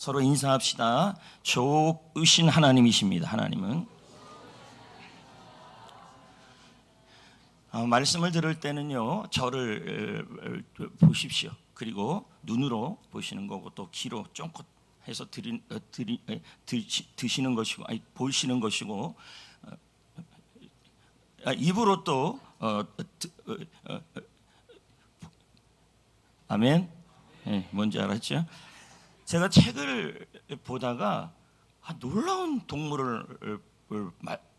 서로 인사합시다. 좋으신 하나님이십니다. 하나님은 말씀을 들을 때는요, 저를 보십시오. 그리고 눈으로 보시는 거고 또 귀로 쫑긋 해서 드시는 것이고, 보시는 것이고, 입으로 또 아멘. 네, 뭔지 알았죠? 제가 책을 보다가 놀라운 동물을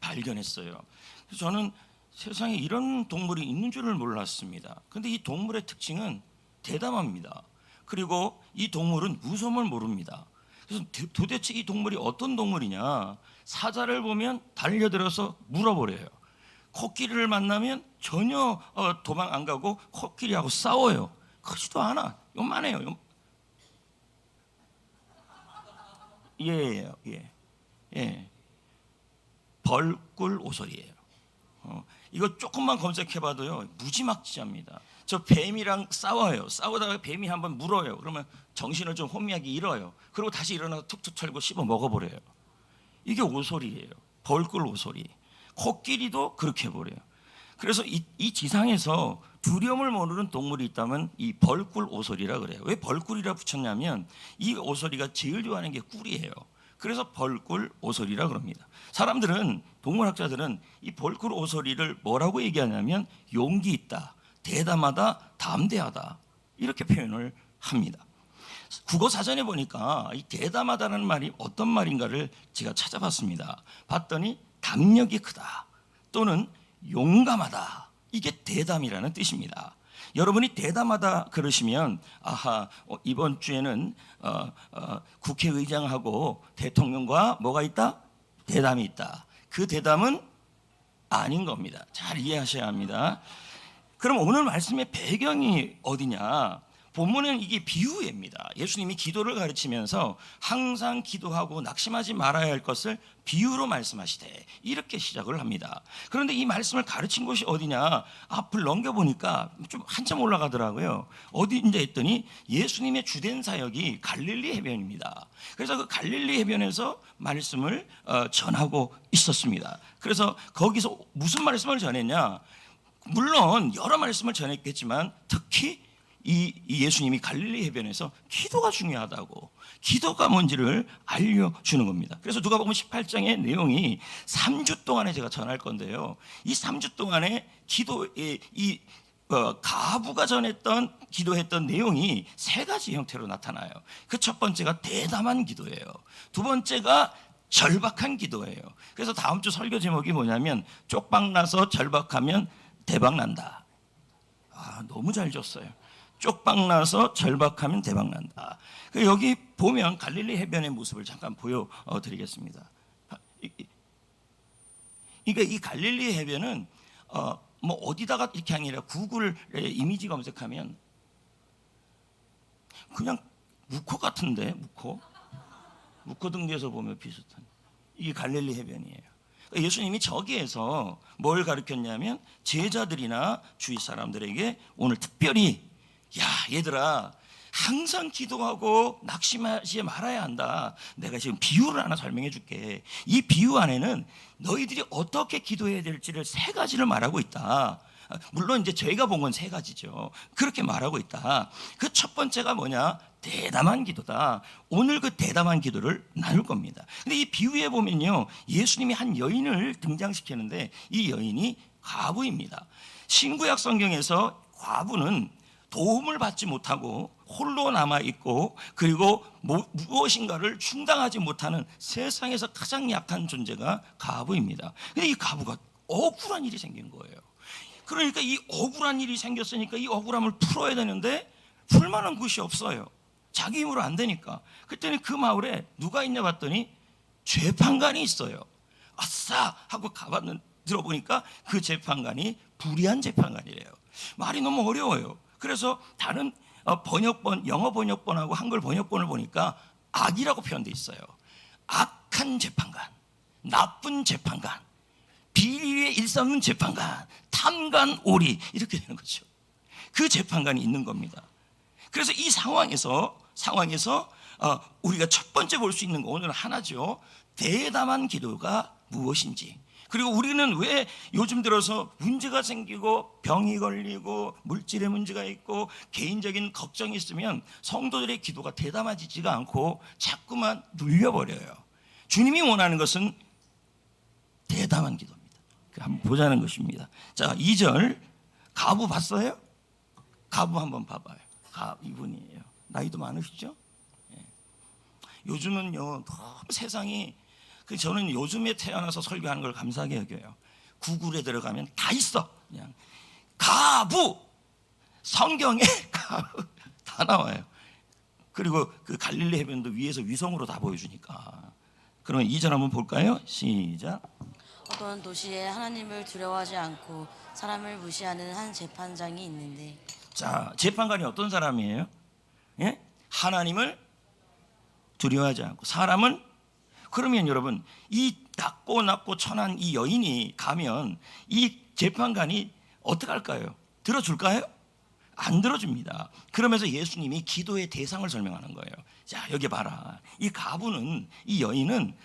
발견했어요. 그래서 저는 세상에 이런 동물이 있는 줄을 몰랐습니다. 그런데 이 동물의 특징은 대담합니다. 그리고 이 동물은 무서움을 모릅니다. 그래서 도대체 이 동물이 어떤 동물이냐? 사자를 보면 달려들어서 물어버려요. 코끼리를 만나면 전혀 도망 안 가고 코끼리하고 싸워요. 크지도 않아. 요만해요. 예. 벌꿀 오소리예요. 이거 조금만 검색해봐도요, 무지막지합니다. 저 뱀이랑 싸워요. 싸우다가 뱀이 한번 물어요. 그러면 정신을 좀 혼미하게 잃어요. 그리고 다시 일어나서 툭툭 털고 씹어 먹어버려요. 이게 오소리예요. 벌꿀 오소리. 코끼리도 그렇게 해버려요. 그래서 이 지상에서 두려움을 모르는 동물이 있다면 이 벌꿀 오소리라 그래요. 왜 벌꿀이라 붙였냐면 이 오소리가 제일 좋아하는 게 꿀이에요. 그래서 벌꿀 오소리라 그럽니다. 사람들은, 동물학자들은 이 벌꿀 오소리를 뭐라고 얘기하냐면 용기 있다, 대담하다, 담대하다, 이렇게 표현을 합니다. 국어 사전에 보니까 이 대담하다는 말이 어떤 말인가를 제가 찾아봤습니다. 봤더니 담력이 크다 또는 용감하다, 이게 대담이라는 뜻입니다. 여러분이 대담하다 그러시면 이번 주에는 국회의장하고 대통령과 뭐가 있다? 대담이 있다. 그 대담은 아닌 겁니다. 잘 이해하셔야 합니다. 그럼 오늘 말씀의 배경이 어디냐? 본문은 이게 비유입니다. 예수님이 기도를 가르치면서 항상 기도하고 낙심하지 말아야 할 것을 비유로 말씀하시되, 이렇게 시작을 합니다. 그런데 이 말씀을 가르친 곳이 어디냐? 앞을 넘겨보니까 좀 한참 올라가더라고요. 어디인지 했더니 예수님의 주된 사역이 갈릴리 해변입니다. 그래서 그 갈릴리 해변에서 말씀을 전하고 있었습니다. 그래서 거기서 무슨 말씀을 전했냐? 물론 여러 말씀을 전했겠지만 특히 이 예수님이 갈릴리 해변에서 기도가 중요하다고, 기도가 뭔지를 알려주는 겁니다. 그래서 누가복음 18장의 내용이 3주 동안에 제가 전할 건데요, 이 3주 동안에 가부가 기도했던 내용이 세 가지 형태로 나타나요. 그 첫 번째가 대담한 기도예요. 두 번째가 절박한 기도예요. 그래서 다음 주 설교 제목이 뭐냐면 쪽박나서 절박하면 대박난다. 너무 잘 줬어요. 쪽박나서 절박하면 대박난다. 여기 보면 갈릴리 해변의 모습을 잠깐 보여드리겠습니다. 그러니까 이 갈릴리 해변은 뭐 어디다가 이렇게 아니라 구글 이미지 검색하면 그냥 무코 같은데, 무코 등지에서 보면 비슷한, 이게 갈릴리 해변이에요. 예수님이 저기에서 뭘 가르쳤냐면 제자들이나 주위 사람들에게 오늘 특별히, 얘들아, 항상 기도하고 낙심하지 말아야 한다. 내가 지금 비유를 하나 설명해 줄게. 이 비유 안에는 너희들이 어떻게 기도해야 될지를 세 가지를 말하고 있다. 물론 이제 저희가 본 건 세 가지죠. 그렇게 말하고 있다. 그 첫 번째가 뭐냐? 대담한 기도다. 오늘 그 대담한 기도를 나눌 겁니다. 근데 이 비유에 보면요, 예수님이 한 여인을 등장시키는데 이 여인이 과부입니다. 신구약 성경에서 과부는 도움을 받지 못하고 홀로 남아있고, 그리고 무엇인가를 충당하지 못하는 세상에서 가장 약한 존재가 과부입니다. 근데 이 과부가 억울한 일이 생긴 거예요. 그러니까 이 억울한 일이 생겼으니까 이 억울함을 풀어야 되는데 풀 만한 곳이 없어요. 자기 힘으로 안 되니까. 그때는 그 마을에 누가 있냐 봤더니 재판관이 있어요. 아싸 하고 들어보니까 그 재판관이 불의한 재판관이래요. 말이 너무 어려워요. 그래서 다른 영어 번역본하고 한글 번역본을 보니까 악이라고 표현되어 있어요. 악한 재판관, 나쁜 재판관, 비리에 일삼는 재판관, 탐관 오리, 이렇게 되는 거죠. 그 재판관이 있는 겁니다. 그래서 이 상황에서 우리가 첫 번째 볼 수 있는 거 오늘은 하나죠. 대담한 기도가 무엇인지. 그리고 우리는 왜 요즘 들어서 문제가 생기고 병이 걸리고 물질의 문제가 있고 개인적인 걱정이 있으면 성도들의 기도가 대담해지지가 않고 자꾸만 눌려버려요. 주님이 원하는 것은 대담한 기도입니다. 한번 보자는 것입니다. 자, 2절 가부 봤어요? 가부 한번 봐봐요. 이분이에요. 나이도 많으시죠? 예. 요즘은요 너무 세상이 저는 요즘에 태어나서 설교하는 걸 감사하게 여겨요. 구글에 들어가면 다 있어. 그냥 가부 성경에 가부 다 나와요. 그리고 그 갈릴리 해변도 위에서 위성으로 다 보여주니까. 그러면 2절 한번 볼까요? 시작. 어떤 도시에 하나님을 두려워하지 않고 사람을 무시하는 한 재판장이 있는데. 자, 재판관이 어떤 사람이에요? 예? 하나님을 두려워하지 않고 사람은. 그러면 여러분 이 낮고 천한 이 여인이 가면 이 재판관이 어떻게 할까요? 들어줄까요? 안 들어줍니다. 그러면서 예수님이 기도의 대상을 설명하는 거예요. 자, 여기 봐라. 이 가부는, 이 여인은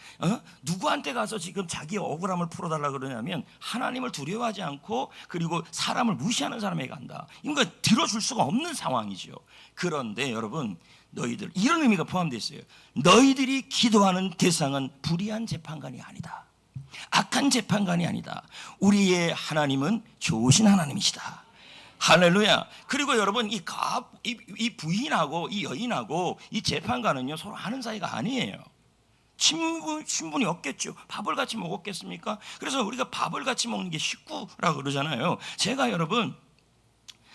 누구한테 가서 지금 자기의 억울함을 풀어달라 그러냐면 하나님을 두려워하지 않고 그리고 사람을 무시하는 사람에게 간다. 그러니까 들어줄 수가 없는 상황이죠. 그런데 여러분 너희들, 이런 의미가 포함되어 있어요. 너희들이 기도하는 대상은 불의한 재판관이 아니다. 악한 재판관이 아니다. 우리의 하나님은 좋으신 하나님이시다. 할렐루야. 그리고 여러분 이 부인하고 이 여인하고 이 재판관은요 서로 아는 사이가 아니에요. 친분이 없겠죠. 밥을 같이 먹었겠습니까? 그래서 우리가 밥을 같이 먹는 게 식구라고 그러잖아요. 제가 여러분,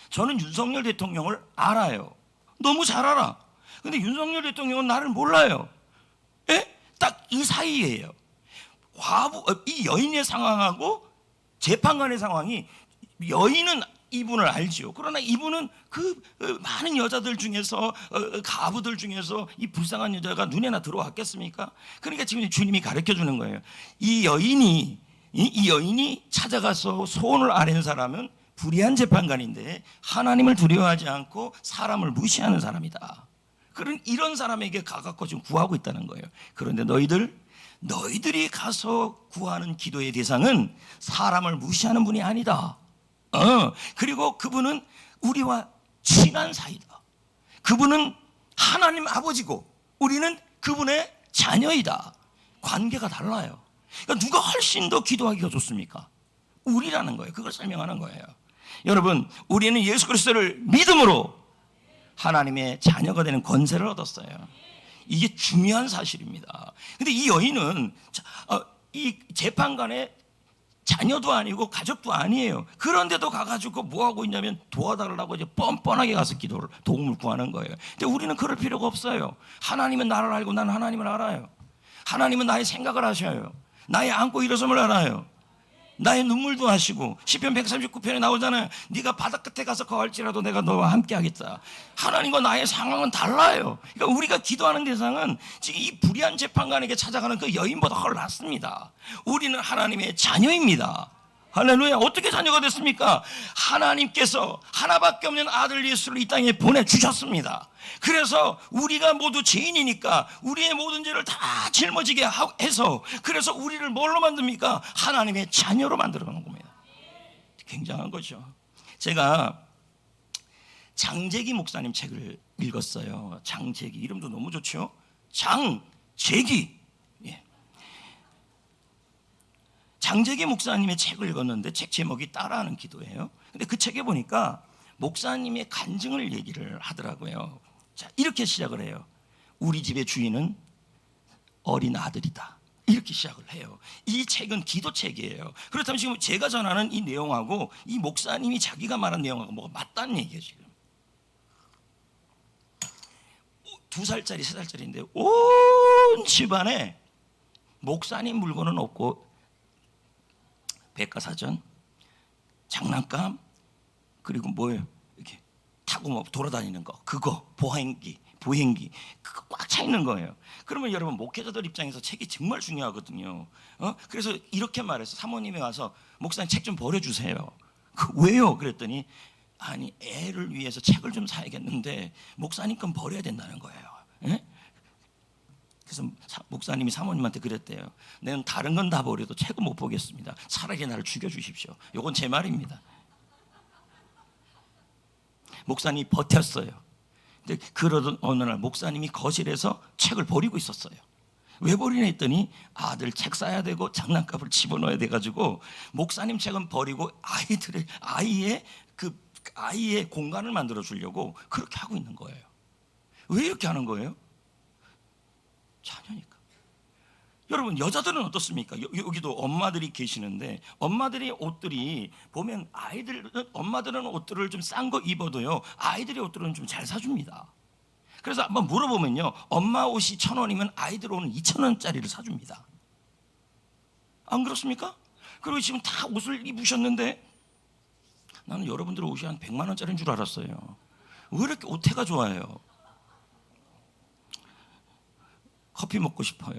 저는 윤석열 대통령을 알아요. 너무 잘 알아. 근데 윤석열 대통령은 나를 몰라요. 예? 딱 이 사이예요. 이 여인의 상황하고 재판관의 상황이, 여인은 이분을 알지요. 그러나 이분은 그 많은 여자들 중에서, 가부들 중에서 이 불쌍한 여자가 눈에나 들어왔겠습니까? 그러니까 지금 주님이 가르쳐 주는 거예요. 이 여인이 찾아가서 소원을 아는 사람은 불의한 재판관인데 하나님을 두려워하지 않고 사람을 무시하는 사람이다. 그런 이런 사람에게 가갖고 지금 구하고 있다는 거예요. 그런데 너희들이 가서 구하는 기도의 대상은 사람을 무시하는 분이 아니다. 그리고 그분은 우리와 친한 사이다. 그분은 하나님 아버지고 우리는 그분의 자녀이다. 관계가 달라요. 그러니까 누가 훨씬 더 기도하기가 좋습니까? 우리라는 거예요. 그걸 설명하는 거예요. 여러분, 우리는 예수 그리스도를 믿음으로 하나님의 자녀가 되는 권세를 얻었어요. 이게 중요한 사실입니다. 근데 이 여인은 이 재판관의 자녀도 아니고 가족도 아니에요. 그런데도 가가지고 뭐 하고 있냐면 도와달라고 이제 뻔뻔하게 가서 도움을 구하는 거예요. 근데 우리는 그럴 필요가 없어요. 하나님은 나를 알고 나는 하나님을 알아요. 하나님은 나의 생각을 아셔요. 나의 안고 일어섬을 알아요. 나의 눈물도 아시고, 시편 139편에 나오잖아요. 네가 바다 끝에 가서 거할지라도 내가 너와 함께 하겠다. 하나님과 나의 상황은 달라요. 그러니까 우리가 기도하는 대상은 지금 이 불의한 재판관에게 찾아가는 그 여인보다 훨 낫습니다. 우리는 하나님의 자녀입니다. 할렐루야. 어떻게 자녀가 됐습니까? 하나님께서 하나밖에 없는 아들 예수를 이 땅에 보내주셨습니다. 그래서 우리가 모두 죄인이니까 우리의 모든 죄를 다 짊어지게 해서, 그래서 우리를 뭘로 만듭니까? 하나님의 자녀로 만들어 놓은 겁니다. 굉장한 거죠. 제가 장재기 목사님 책을 읽었어요. 장재기, 이름도 너무 좋죠. 장재기. 장재기 목사님의 책을 읽었는데 책 제목이 따라하는 기도예요. 근데 그 책에 보니까 목사님의 간증을 얘기를 하더라고요. 자, 이렇게 시작을 해요. 우리 집의 주인은 어린 아들이다. 이렇게 시작을 해요. 이 책은 기도책이에요. 그렇다면 지금 제가 전하는 이 내용하고 이 목사님이 자기가 말한 내용하고 뭐가 맞다는 얘기예요. 지금 2살짜리 3살짜리인데 온 집안에 목사님 물건은 없고 백과사전, 장난감, 그리고 뭐예요? 이렇게 타고 뭐 돌아다니는 거, 그거, 보행기, 그거 꽉 차 있는 거예요. 그러면 여러분, 목회자들 입장에서 책이 정말 중요하거든요. 그래서 이렇게 말해서 사모님이 와서 목사님 책 좀 버려주세요. 왜요? 그랬더니 아니 애를 위해서 책을 좀 사야겠는데 목사님 건 버려야 된다는 거예요. 예? 그래서 목사님이 사모님한테 그랬대요. 내가 다른 건 다 버려도 책은 못 보겠습니다. 차라리 나를 죽여주십시오. 이건 제 말입니다. 목사님이 버텼어요. 근데 그러던 어느 날 목사님이 거실에서 책을 버리고 있었어요. 왜 버리냐 했더니 아들 책 사야 되고 장난감을 집어넣어야 돼가지고 목사님 책은 버리고 아이의 공간을 만들어 주려고 그렇게 하고 있는 거예요. 왜 이렇게 하는 거예요? 자녀니까. 여러분 여자들은 어떻습니까? 여기도 엄마들이 계시는데 엄마들의 옷들이 보면 엄마들은 옷들을 좀 싼 거 입어도요 아이들의 옷들은 좀 잘 사줍니다. 그래서 한번 물어보면요 엄마 옷이 1,000원이면 아이들 옷은 2,000원짜리를 사줍니다. 안 그렇습니까? 그리고 지금 다 옷을 입으셨는데 나는 여러분들 옷이 한 100만 원짜리인 줄 알았어요. 왜 이렇게 옷태가 좋아요? 커피 먹고 싶어요.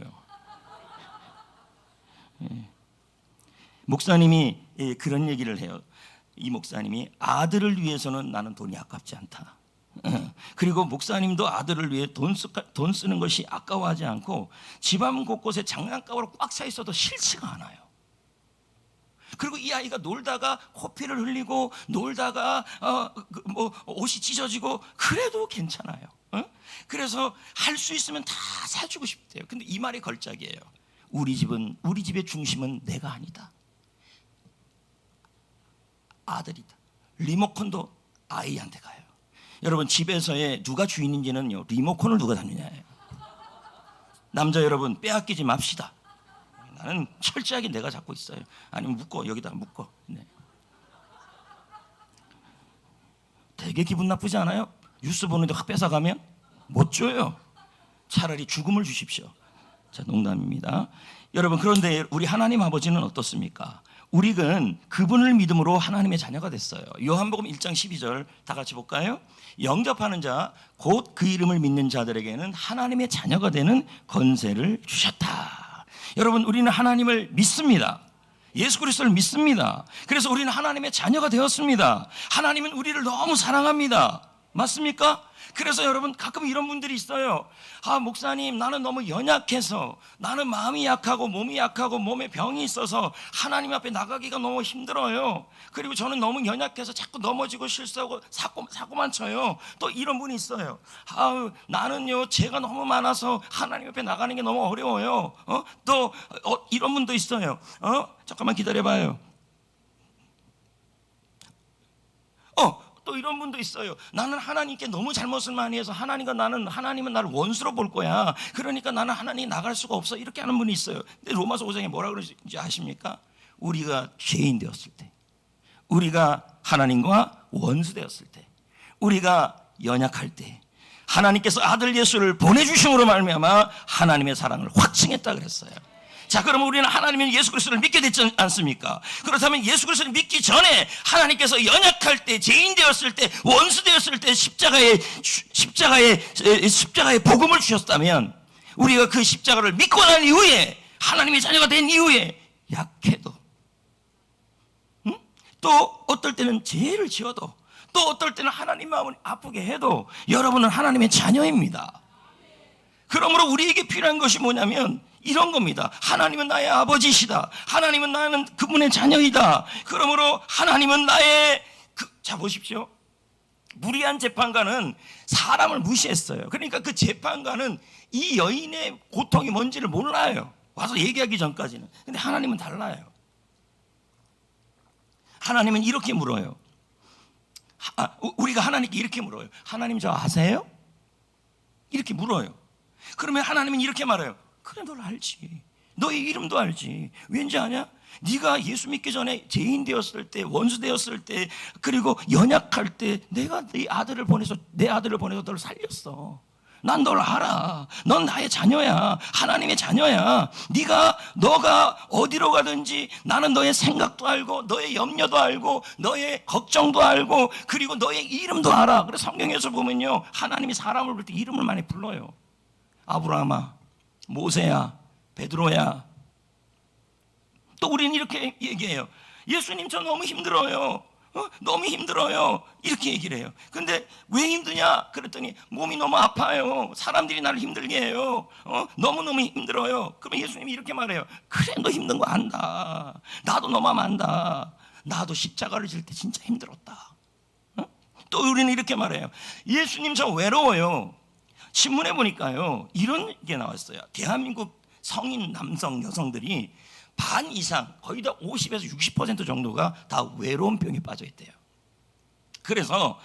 목사님이 그런 얘기를 해요. 이 목사님이 아들을 위해서는 나는 돈이 아깝지 않다. 그리고 목사님도 아들을 위해 돈 쓰는 것이 아까워하지 않고 집안 곳곳에 장난감으로 꽉 차 있어도 싫지가 않아요. 그리고 이 아이가 놀다가 코피를 흘리고 놀다가 옷이 찢어지고 그래도 괜찮아요. 그래서 할 수 있으면 다 사주고 싶대요. 근데 이 말이 걸작이에요. 우리 집의 중심은 내가 아니다. 아들이다. 리모컨도 아이한테 가요. 여러분 집에서의 누가 주인인지는요 리모컨을 누가 다느냐예요. 남자 여러분 빼앗기지 맙시다. 나는 철저하게 내가 잡고 있어요. 아니면 묶어 여기다 묶어. 네. 되게 기분 나쁘지 않아요? 뉴스 보는데 확 뺏어가면 못 줘요. 차라리 죽음을 주십시오. 자, 농담입니다. 여러분 그런데 우리 하나님 아버지는 어떻습니까? 우리는 그분을 믿음으로 하나님의 자녀가 됐어요. 요한복음 1장 12절 다 같이 볼까요? 영접하는 자 곧 그 이름을 믿는 자들에게는 하나님의 자녀가 되는 권세를 주셨다. 여러분 우리는 하나님을 믿습니다. 예수 그리스도를 믿습니다. 그래서 우리는 하나님의 자녀가 되었습니다. 하나님은 우리를 너무 사랑합니다. 맞습니까? 그래서 여러분 가끔 이런 분들이 있어요. 아 목사님 나는 너무 연약해서 나는 마음이 약하고 몸이 약하고 몸에 병이 있어서 하나님 앞에 나가기가 너무 힘들어요. 그리고 저는 너무 연약해서 자꾸 넘어지고 실수하고 사고만 쳐요. 또 이런 분이 있어요. 아 나는요 죄가 너무 많아서 하나님 앞에 나가는 게 너무 어려워요. 또 이런 분도 있어요. 잠깐만 기다려봐요. 또 이런 분도 있어요. 나는 하나님께 너무 잘못을 많이 해서 하나님은 나를 원수로 볼 거야. 그러니까 나는 하나님 나갈 수가 없어. 이렇게 하는 분이 있어요. 근데 로마서 5장에 뭐라 그러는지 아십니까? 우리가 죄인 되었을 때, 우리가 하나님과 원수 되었을 때, 우리가 연약할 때 하나님께서 아들 예수를 보내주심으로 말미암아 하나님의 사랑을 확증했다 그랬어요. 자, 그러면 우리는 하나님은 예수 그리스도를 믿게 됐지 않습니까? 그렇다면 예수 그리스도를 믿기 전에 하나님께서 연약할 때, 죄인 되었을 때, 원수 되었을 때 십자가의 복음을 주셨다면 우리가 그 십자가를 믿고 난 이후에 하나님의 자녀가 된 이후에 약해도 또 어떨 때는 죄를 지어도 또 어떨 때는 하나님 마음을 아프게 해도 여러분은 하나님의 자녀입니다. 그러므로 우리에게 필요한 것이 뭐냐면 이런 겁니다. 하나님은 나의 아버지시다. 하나님은 나는 그분의 자녀이다. 그러므로 하나님은 나의 자 보십시오. 무리한 재판관은 사람을 무시했어요. 그러니까 그 재판관은 이 여인의 고통이 뭔지를 몰라요. 와서 얘기하기 전까지는. 근데 하나님은 달라요. 하나님은 이렇게 물어요. 우리가 하나님께 이렇게 물어요. 하나님 저 아세요? 이렇게 물어요. 그러면 하나님은 이렇게 말해요. 그래 널 알지. 너의 이름도 알지. 왠지 아냐? 네가 예수 믿기 전에 죄인 되었을 때, 원수 되었을 때, 그리고 연약할 때 내가 내 아들을 보내서 널 살렸어. 난 널 알아. 넌 나의 자녀야. 하나님의 자녀야. 너가 어디로 가든지 나는 너의 생각도 알고 너의 염려도 알고 너의 걱정도 알고 그리고 너의 이름도 알아. 그래서 성경에서 보면요 하나님이 사람을 부를 때 이름을 많이 불러요. 아브라함아, 모세야, 베드로야. 또 우리는 이렇게 얘기해요. 예수님 저 너무 힘들어요. 너무 힘들어요. 이렇게 얘기를 해요. 근데 왜 힘드냐? 그랬더니 몸이 너무 아파요. 사람들이 나를 힘들게 해요. 너무너무 힘들어요. 그러면 예수님이 이렇게 말해요. 그래, 너 힘든 거 안다. 나도 너 마음 안다. 나도 십자가를 질 때 진짜 힘들었다. 또 우리는 이렇게 말해요. 예수님 저 외로워요. 신문에 보니까요, 이런 게 나왔어요. 대한민국 성인 남성 여성들이 반 이상, 거의 다 50에서 60% 정도가 다 외로움병에 빠져 있대요. 그래서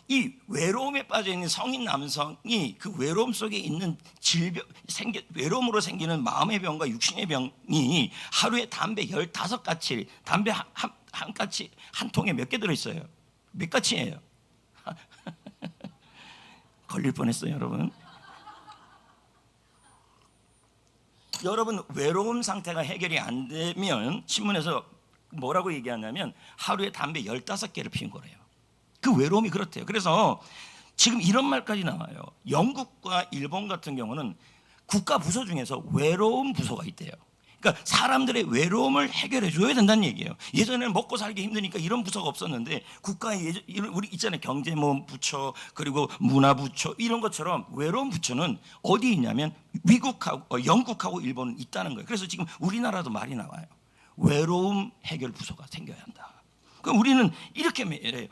이 외로움에 빠져 있는 성인 남성이 그 외로움 속에 있는 외로움으로 생기는 마음의 병과 육신의 병이 하루에 담배 15가치, 담배 한 가치, 한 통에 몇 개 들어있어요? 몇 가치예요? 걸릴 뻔했어요, 여러분. 여러분, 외로움 상태가 해결이 안 되면 신문에서 뭐라고 얘기하냐면 하루에 담배 15개를 피운 거래요. 그 외로움이 그렇대요. 그래서 지금 이런 말까지 나와요. 영국과 일본 같은 경우는 국가 부서 중에서 외로움 부서가 있대요. 그러니까 사람들의 외로움을 해결해 줘야 된다는 얘기예요. 예전에는 먹고 살기 힘드니까 이런 부서가 없었는데 국가에 우리 있잖아요. 경제모 부처, 그리고 문화 부처, 이런 것처럼 외로움 부처는 어디 있냐면 미국하고 영국하고 일본은 있다는 거예요. 그래서 지금 우리나라도 말이 나와요. 외로움 해결 부서가 생겨야 한다. 그럼 우리는 이렇게 말해요.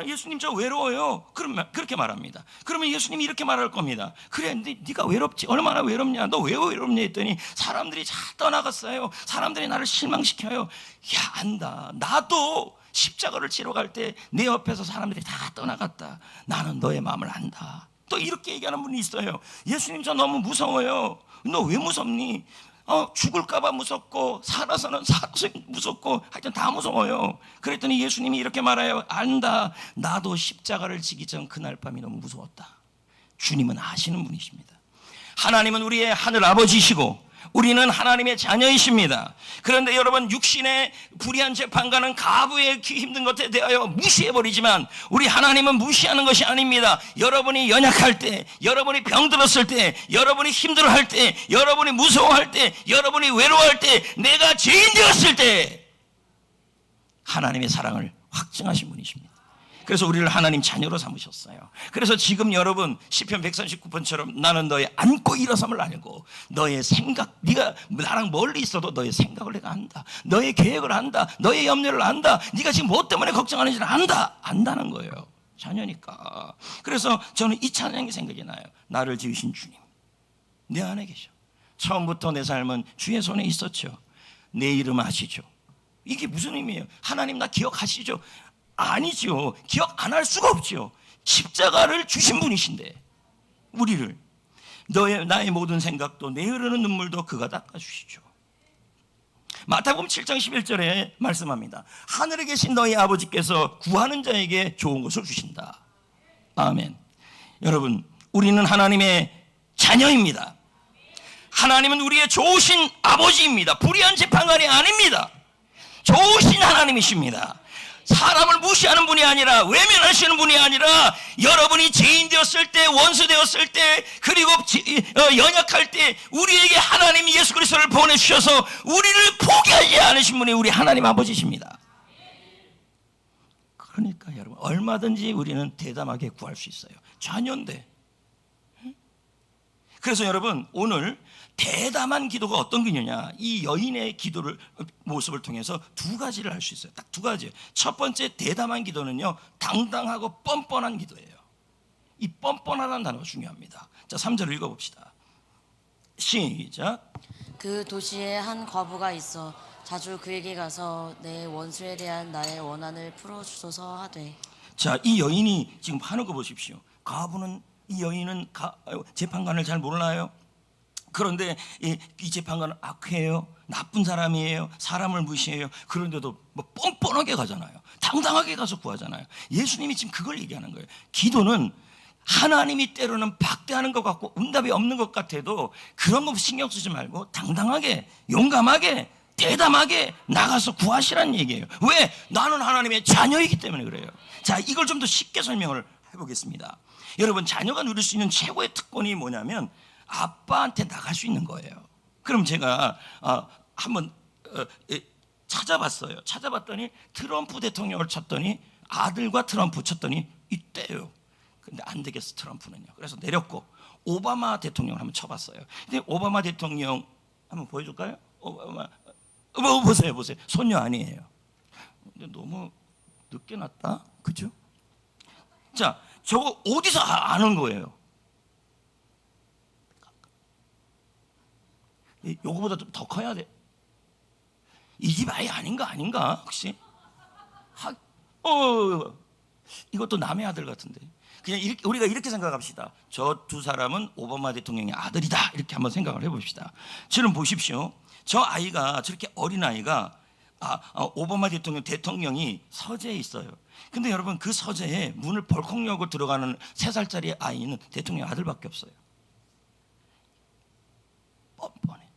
예수님 저 외로워요. 그렇게 말합니다. 그러면 예수님이 이렇게 말할 겁니다. 그래, 네가 외롭지. 얼마나 외롭냐. 너 왜 외롭냐 했더니 사람들이 다 떠나갔어요. 사람들이 나를 실망시켜요. 야, 안다. 나도 십자가를 치러 갈 때 내 옆에서 사람들이 다 떠나갔다. 나는 너의 마음을 안다. 또 이렇게 얘기하는 분이 있어요. 예수님 저 너무 무서워요. 너 왜 무섭니? 죽을까봐 무섭고 살아서는 무섭고 하여튼 다 무서워요. 그랬더니 예수님이 이렇게 말해요. 안다. 나도 십자가를 지기 전 그날 밤이 너무 무서웠다. 주님은 아시는 분이십니다. 하나님은 우리의 하늘 아버지시고 우리는 하나님의 자녀이십니다. 그런데 여러분, 육신의 불의한 재판관은 가부의 힘든 것에 대하여 무시해버리지만 우리 하나님은 무시하는 것이 아닙니다. 여러분이 연약할 때, 여러분이 병들었을 때, 여러분이 힘들어할 때, 여러분이 무서워할 때, 여러분이 외로워할 때, 내가 죄인 되었을 때 하나님의 사랑을 확증하신 분이십니다. 그래서 우리를 하나님 자녀로 삼으셨어요. 그래서 지금 여러분 시편 139편처럼 나는 너의 안고 일어섬을 알고 너의 생각, 네가 나랑 멀리 있어도 너의 생각을 내가 안다. 너의 계획을 안다. 너의 염려를 안다. 네가 지금 뭐 때문에 걱정하는지를 안다는 거예요. 자녀니까. 그래서 저는 이 찬양이 생각이 나요. 나를 지으신 주님, 내 안에 계셔. 처음부터 내 삶은 주의 손에 있었죠. 내 이름 아시죠? 이게 무슨 의미예요? 하나님 나 기억하시죠? 아니죠. 기억 안 할 수가 없죠. 십자가를 주신 분이신데 우리를, 나의 모든 생각도 내 흐르는 눈물도 그가 닦아주시죠. 마태복음 7장 11절에 말씀합니다. 하늘에 계신 너희 아버지께서 구하는 자에게 좋은 것을 주신다. 아멘. 여러분, 우리는 하나님의 자녀입니다. 하나님은 우리의 좋으신 아버지입니다. 불의한 재판관이 아닙니다. 좋으신 하나님이십니다. 사람을 무시하는 분이 아니라, 외면하시는 분이 아니라, 여러분이 죄인 되었을 때, 원수 되었을 때, 그리고 연약할 때 우리에게 하나님 예수 그리스도를 보내주셔서 우리를 포기하지 않으신 분이 우리 하나님 아버지십니다. 그러니까 여러분, 얼마든지 우리는 대담하게 구할 수 있어요. 자녀인데. 그래서 여러분, 오늘 대담한 기도가 어떤 기도냐, 이 여인의 기도를 모습을 통해서 두 가지를 할 수 있어요. 딱 두 가지. 첫 번째 대담한 기도는요, 당당하고 뻔뻔한 기도예요. 이 뻔뻔하다는 단어가 중요합니다. 자, 3절을 읽어봅시다. 시작. 그 도시에 한 과부가 있어 자주 그에게 가서 내 원수에 대한 나의 원한을 풀어주소서 하되. 자, 이 여인이 지금 하는 거 보십시오. 이 여인은 재판관을 잘 몰라요. 그런데 이 재판관은 악해요. 나쁜 사람이에요. 사람을 무시해요. 그런데도 뭐 뻔뻔하게 가잖아요. 당당하게 가서 구하잖아요. 예수님이 지금 그걸 얘기하는 거예요. 기도는 하나님이 때로는 박대하는 것 같고 응답이 없는 것 같아도 그런 거 신경 쓰지 말고 당당하게, 용감하게, 대담하게 나가서 구하시라는 얘기예요. 왜? 나는 하나님의 자녀이기 때문에 그래요. 자, 이걸 좀 더 쉽게 설명을 해보겠습니다. 여러분, 자녀가 누릴 수 있는 최고의 특권이 뭐냐면 아빠한테 나갈 수 있는 거예요. 그럼 제가 한번 찾아봤어요. 찾아봤더니 트럼프 대통령을 쳤더니 아들과 트럼프 쳤더니 이때요. 근데 안 되겠어 트럼프는요. 그래서 내렸고 오바마 대통령을 한번 쳐봤어요. 근데 오바마 대통령 한번 보여줄까요? 오바마 보세요. 손녀 아니에요. 근데 너무 늦게 났다, 그죠? 자, 저거 어디서 아는 거예요? 요거보다 좀 더 커야 돼. 이 집 아이 아닌가 혹시? 이것도 남의 아들 같은데. 그냥 이렇게, 우리가 이렇게 생각합시다. 저 두 사람은 오바마 대통령의 아들이다. 이렇게 한번 생각을 해봅시다. 지금 보십시오. 저 아이가 저렇게 어린 아이가 오바마 대통령이 서재에 있어요. 근데 여러분 그 서재에 문을 벌컥 열고 들어가는 3살짜리 아이는 대통령 아들밖에 없어요. 뻔뻔해.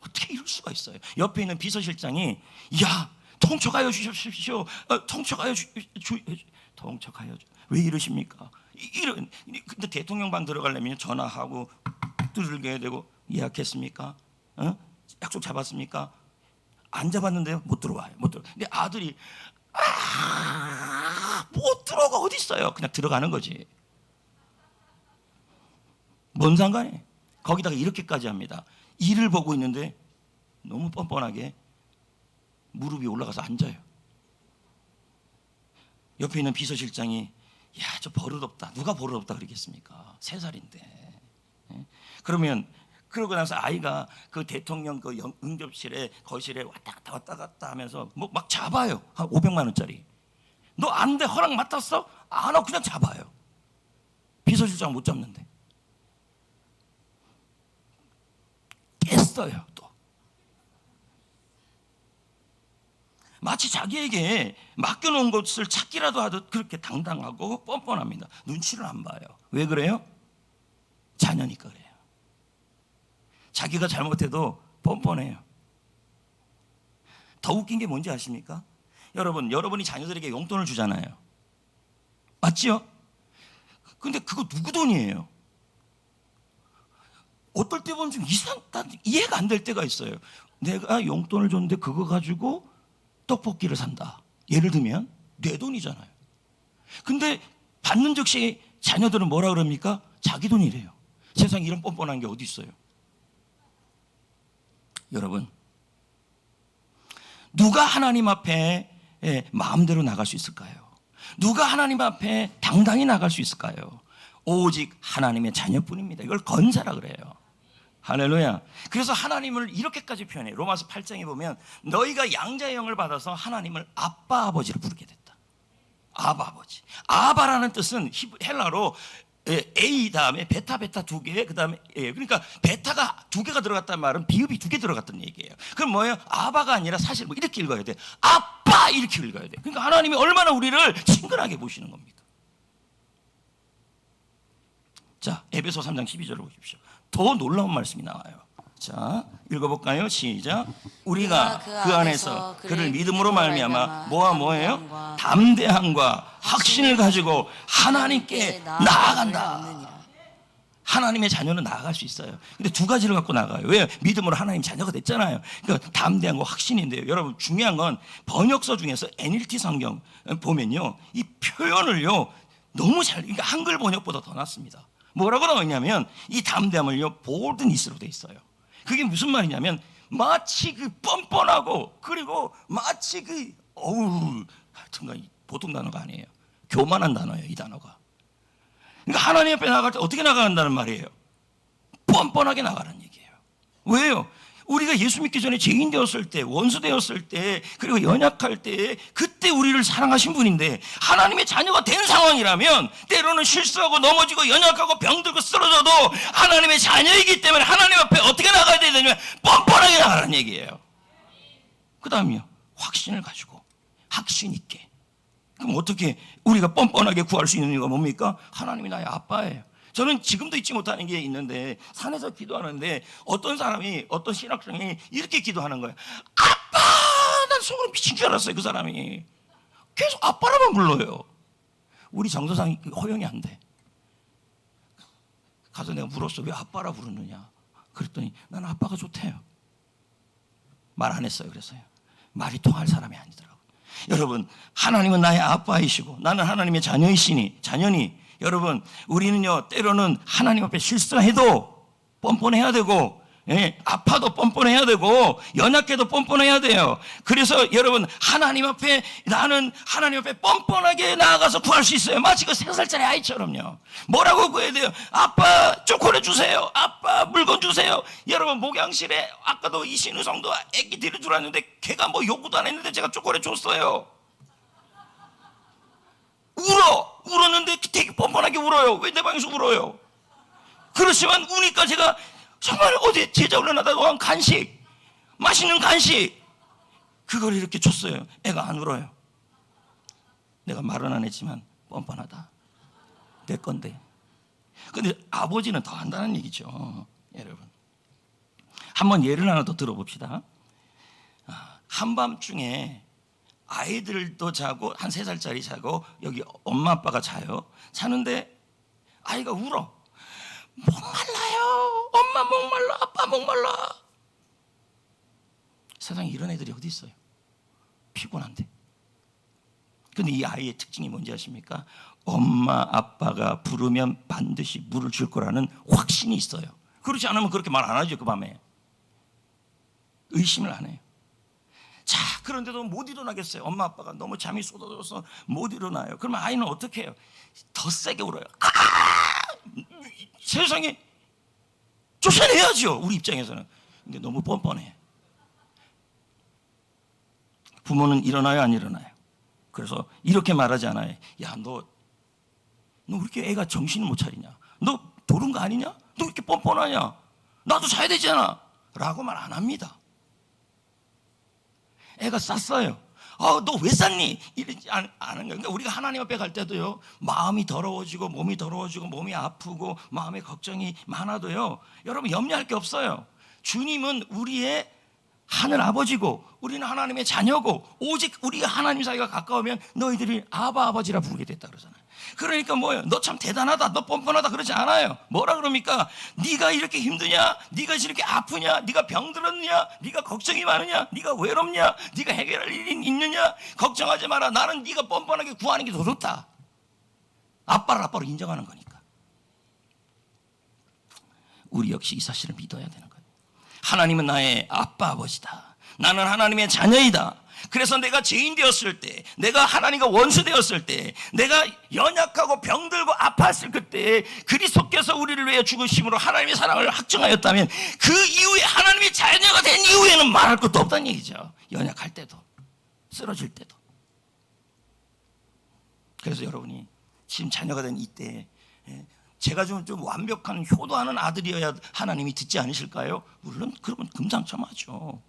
어떻게 이럴 수가 있어요? 옆에 있는 비서실장이 야 통촉하여 주십시오. 통촉하여 왜 이러십니까? 근데 대통령 방 들어가려면 전화하고 두들겨야 되고 예약했습니까? 약속 잡았습니까? 안 잡았는데요. 못 들어와요. 근데 아들이 못 들어가 어디 있어요? 그냥 들어가는 거지. 뭔 상관이에요? 거기다가 이렇게까지 합니다. 일을 보고 있는데 너무 뻔뻔하게 무릎 위에 올라가서 앉아요. 옆에 있는 비서실장이 야, 저 버릇없다. 누가 버릇없다 그러겠습니까? 3살인데. 그러면 그러고 나서 아이가 그 대통령 그 응접실에 거실에 왔다 갔다 하면서 뭐 막 잡아요. 한 500만 원짜리. 너 안 돼. 허락 맡았어? 나 그냥 잡아요. 비서실장 못 잡는데. 깼어요 또. 마치 자기에게 맡겨놓은 것을 찾기라도 하듯 그렇게 당당하고 뻔뻔합니다. 눈치를 안 봐요. 왜 그래요? 자녀니까 그래요. 자기가 잘못해도 뻔뻔해요. 더 웃긴 게 뭔지 아십니까? 여러분이 자녀들에게 용돈을 주잖아요. 맞지요? 근데 그거 누구 돈이에요? 어떨 때 보면 좀 이해가 안 될 때가 있어요. 내가 용돈을 줬는데 그거 가지고 떡볶이를 산다. 예를 들면 내 돈이잖아요. 근데 받는 즉시 자녀들은 뭐라 그럽니까? 자기 돈이래요. 세상에 이런 뻔뻔한 게 어디 있어요? 여러분, 누가 하나님 앞에 마음대로 나갈 수 있을까요? 누가 하나님 앞에 당당히 나갈 수 있을까요? 오직 하나님의 자녀뿐입니다. 이걸 건사라 그래요. 할렐루야. 그래서 하나님을 이렇게까지 표현해요. 로마서 8장에 보면 너희가 양자의 영을 받아서 하나님을 아빠 아버지로 부르게 됐다. 아바 아버지. 아바라는 뜻은 헬라로 A 다음에 베타 2개, 그 다음에 그러니까 베타가 2개가 들어갔다는 말은 비읍이 2개 들어갔다는 얘기예요. 그럼 뭐예요? 아바가 아니라 사실 뭐 이렇게 읽어야 돼. 아빠 이렇게 읽어야 돼. 그러니까 하나님이 얼마나 우리를 친근하게 보시는 겁니까? 자, 에베소 3장 12절을 보십시오. 더 놀라운 말씀이 나와요. 자, 읽어볼까요? 시작. 우리가 그 안에서 그를 믿음으로 말미암아 뭐예요? 담대함과 확신을 가지고 하나님께 나아간다. 하나님의 자녀는 나아갈 수 있어요. 근데 2가지를 갖고 나가요. 왜? 믿음으로 하나님 자녀가 됐잖아요. 그러니까 담대함과 확신인데요. 여러분 중요한 건 번역서 중에서 NLT 성경 보면요, 이 표현을요 너무 그러니까 한글 번역보다 더 낫습니다. 뭐라고 나오냐면 이 담대함을요 보ldness로 돼 있어요. 그게 무슨 말이냐면 마치 그 뻔뻔하고 그리고 마치 하여튼간 보통 단어가 아니에요. 교만한 단어예요, 이 단어가. 그러니까 하나님 앞에 나갈 때 어떻게 나간다는 말이에요? 뻔뻔하게 나가라는 얘기예요. 왜요? 우리가 예수 믿기 전에 죄인 되었을 때, 원수 되었을 때, 그리고 연약할 때 그때 우리를 사랑하신 분인데 하나님의 자녀가 된 상황이라면 때로는 실수하고 넘어지고 연약하고 병들고 쓰러져도 하나님의 자녀이기 때문에 하나님 앞에 어떻게 나가야 되냐면 뻔뻔하게 나가라는 얘기예요. 그 다음이요, 확신을 가지고 확신 있게. 그럼 어떻게 우리가 뻔뻔하게 구할 수 있는 이유가 뭡니까? 하나님이 나의 아빠예요. 저는 지금도 잊지 못하는 게 있는데 산에서 기도하는데 어떤 사람이 어떤 신학생이 이렇게 기도하는 거예요. 아빠! 난 속으로 미친 줄 알았어요. 그 사람이 계속 아빠라만 불러요. 우리 정서상 허용이 안 돼. 가서 내가 물었어. 왜 아빠라 부르느냐? 그랬더니 나는 아빠가 좋대요. 말 안 했어요. 그래서요. 말이 통할 사람이 아니더라고요. 여러분, 하나님은 나의 아빠이시고 나는 하나님의 자녀니 여러분, 우리는요 때로는 하나님 앞에 실수해도 뻔뻔해야 되고, 아파도 뻔뻔해야 되고, 연약해도 뻔뻔해야 돼요. 그래서 여러분, 나는 하나님 앞에 뻔뻔하게 나아가서 구할 수 있어요. 마치 그 3살짜리 아이처럼요. 뭐라고 구해야 돼요? 아빠 초콜릿 주세요. 아빠 물건 주세요. 여러분, 목양실에 아까도 이신우 성도 애기 데리러 주라는데 걔가 뭐 요구도 안 했는데 제가 초콜릿 줬어요. 울었는데 되게 뻔뻔하게 울어요. 왜 내 방에서 울어요? 그렇지만 우니까 제가 정말 어디 제자 훈련하다가 한 간식, 맛있는 간식, 그걸 이렇게 줬어요. 애가 안 울어요. 내가 말은 안 했지만 뻔뻔하다. 내 건데. 근데 아버지는 더 한다는 얘기죠. 여러분, 한번 예를 하나 더 들어봅시다. 한밤중에 아이들도 자고, 한 3살짜리 자고, 여기 엄마 아빠가 자는데 아이가 울어. 목말라요. 엄마 목말라. 아빠 목말라. 세상에 이런 애들이 어디 있어요? 피곤한데. 근데 이 아이의 특징이 뭔지 아십니까? 엄마 아빠가 부르면 반드시 물을 줄 거라는 확신이 있어요. 그렇지 않으면 그렇게 말 안 하죠. 그 밤에 의심을 안 해요. 자, 그런데도 못 일어나겠어요. 엄마 아빠가 너무 잠이 쏟아져서 못 일어나요. 그러면 아이는 어떻게 해요? 더 세게 울어요. 세상에 쫓아내야죠, 우리 입장에서는. 근데 너무 뻔뻔해. 부모는 일어나요, 안 일어나요? 그래서 이렇게 말하지 않아요. 야, 너 왜 이렇게 애가 정신을 못 차리냐? 너 도른 거 아니냐? 너 왜 이렇게 뻔뻔하냐? 나도 자야 되잖아 라고 말 안 합니다. 애가 쌌어요. 너 왜 쌌니? 이러지 않은 거예요. 그러니까 우리가 하나님 앞에 갈 때도요, 마음이 더러워지고 몸이 더러워지고 몸이 아프고 마음에 걱정이 많아도요, 여러분 염려할 게 없어요. 주님은 우리의 하늘 아버지고 우리는 하나님의 자녀고, 오직 우리가 하나님 사이가 가까우면 너희들이 아바 아버지라 부르게 됐다 그러잖아요. 그러니까 뭐예요? 너 참 대단하다, 너 뻔뻔하다 그러지 않아요. 뭐라 그럽니까? 네가 이렇게 힘드냐? 네가 이렇게 아프냐? 네가 병들었냐? 네가 걱정이 많으냐? 네가 외롭냐? 네가 해결할 일이 있느냐? 걱정하지 마라. 나는 네가 뻔뻔하게 구하는 게 더 좋다. 아빠를 아빠로 인정하는 거니까. 우리 역시 이 사실을 믿어야 되는 거예요. 하나님은 나의 아빠 아버지다. 나는 하나님의 자녀이다. 그래서 내가 죄인 되었을 때, 내가 하나님과 원수 되었을 때, 내가 연약하고 병들고 아팠을 그때 그리스도께서 우리를 위해 죽으심으로 하나님의 사랑을 확증하였다면, 그 이후에 하나님의 자녀가 된 이후에는 말할 것도 없다는 얘기죠. 연약할 때도, 쓰러질 때도. 그래서 여러분이 지금 자녀가 된 이때, 제가 좀 완벽한 효도하는 아들이어야 하나님이 듣지 않으실까요? 물론 그러면 금상첨화죠.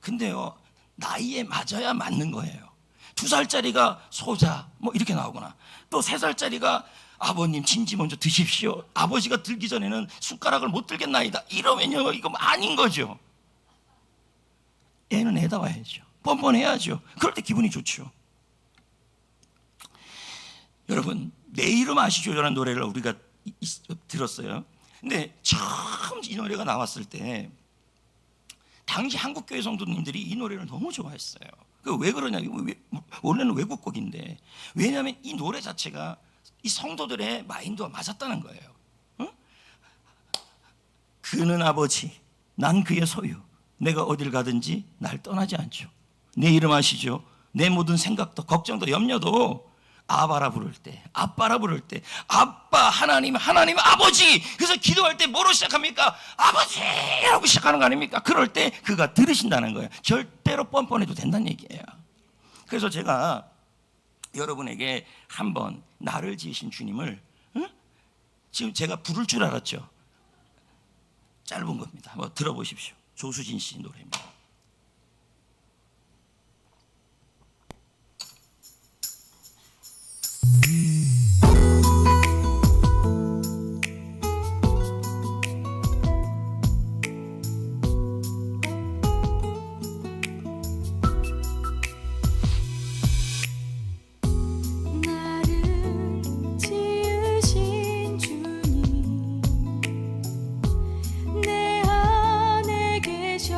근데요, 나이에 맞아야 맞는 거예요. 2살짜리가 소자 뭐 이렇게 나오거나, 또 3살짜리가 아버님 진지 먼저 드십시오, 아버지가 들기 전에는 숟가락을 못 들겠나이다, 이러면요 이거 아닌 거죠. 애는 애다와야죠. 뻔뻔해야죠. 그럴 때 기분이 좋죠. 여러분, 내 이름 아시죠? 라는 노래를 우리가 들었어요. 근데 처음 이 노래가 나왔을 때 당시 한국교회 성도님들이 이 노래를 너무 좋아했어요. 왜 그러냐? 원래는 외국곡인데, 왜냐하면 이 노래 자체가 이 성도들의 마인드와 맞았다는 거예요. 응? 그는 아버지, 난 그의 소유, 내가 어딜 가든지 날 떠나지 않죠. 내 이름 아시죠? 내 모든 생각도 걱정도 염려도 아바라 부를 때, 아빠라 부를 때, 아빠, 하나님 아버지. 그래서 기도할 때 뭐로 시작합니까? 아버지라고 시작하는 거 아닙니까? 그럴 때 그가 들으신다는 거예요. 절대로 뻔뻔해도 된다는 얘기예요. 그래서 제가 여러분에게 한번 나를 지으신 주님을, 지금 제가 부를 줄 알았죠. 짧은 겁니다. 들어보십시오. 조수진 씨 노래입니다. 내 안에 계셔